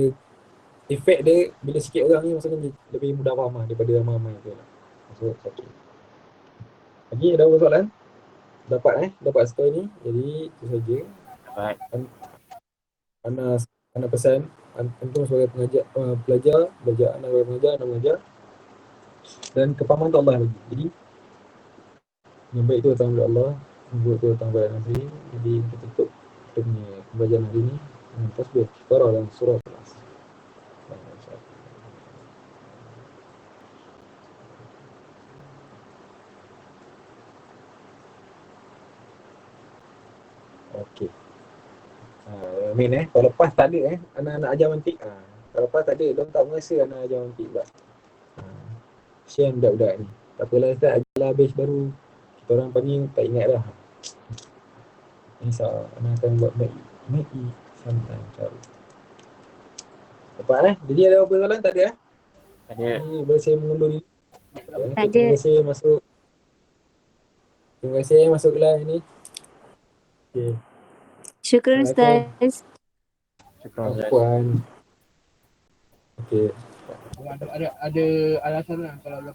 efek dia, bila sikit orang ni maksudnya lebih mudah faham daripada ramai-ramai tu lah. So, okay. Lagi ada apa soalan? Dapat skor ni. Jadi itu saja. Dapat. Ana pesan antum sebagai pengajar, belajar anak sebagai pengajar, anak mengajar dan kepahaman tu Allah lagi. Jadi yang baik tu datang dari Allah, yang buruk tu datang dari Nabi. Jadi kita tutup kita punya pembelajaran hari ni dengan tasbih Iqra dan surah Al-As. Okey. Amin Kalau lepas tak ada anak-anak ajar mantik. Kalau lepas tak ada, diorang tak merasa anak ajar mantik pula. Kesian budak-budak ni. Tak apalah Ustaz, ajarlah habis baru. Kita orang panggil tak ingat dah. InsyaAllah anak akan buat make it sometime insyaAllah. Dapat Jadi ada apa soalan? Tak ada Ada. Ni boleh saya mengundur ni. Tak ada. Terima kasih masuk kelas ni. Okay. Syukran Ustaz. Syukran Ustaz. Puan. Okay. Ada alasan lah kalau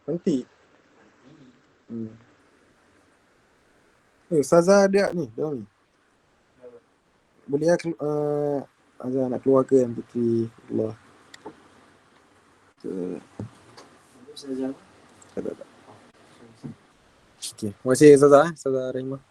Nanti. Ustazah ada ni, dah ni. Boleh Azhar nak keluar ke yang putri Allah. Tak. Okay. Terima kasih Ustazah. Ustazah Rahimah.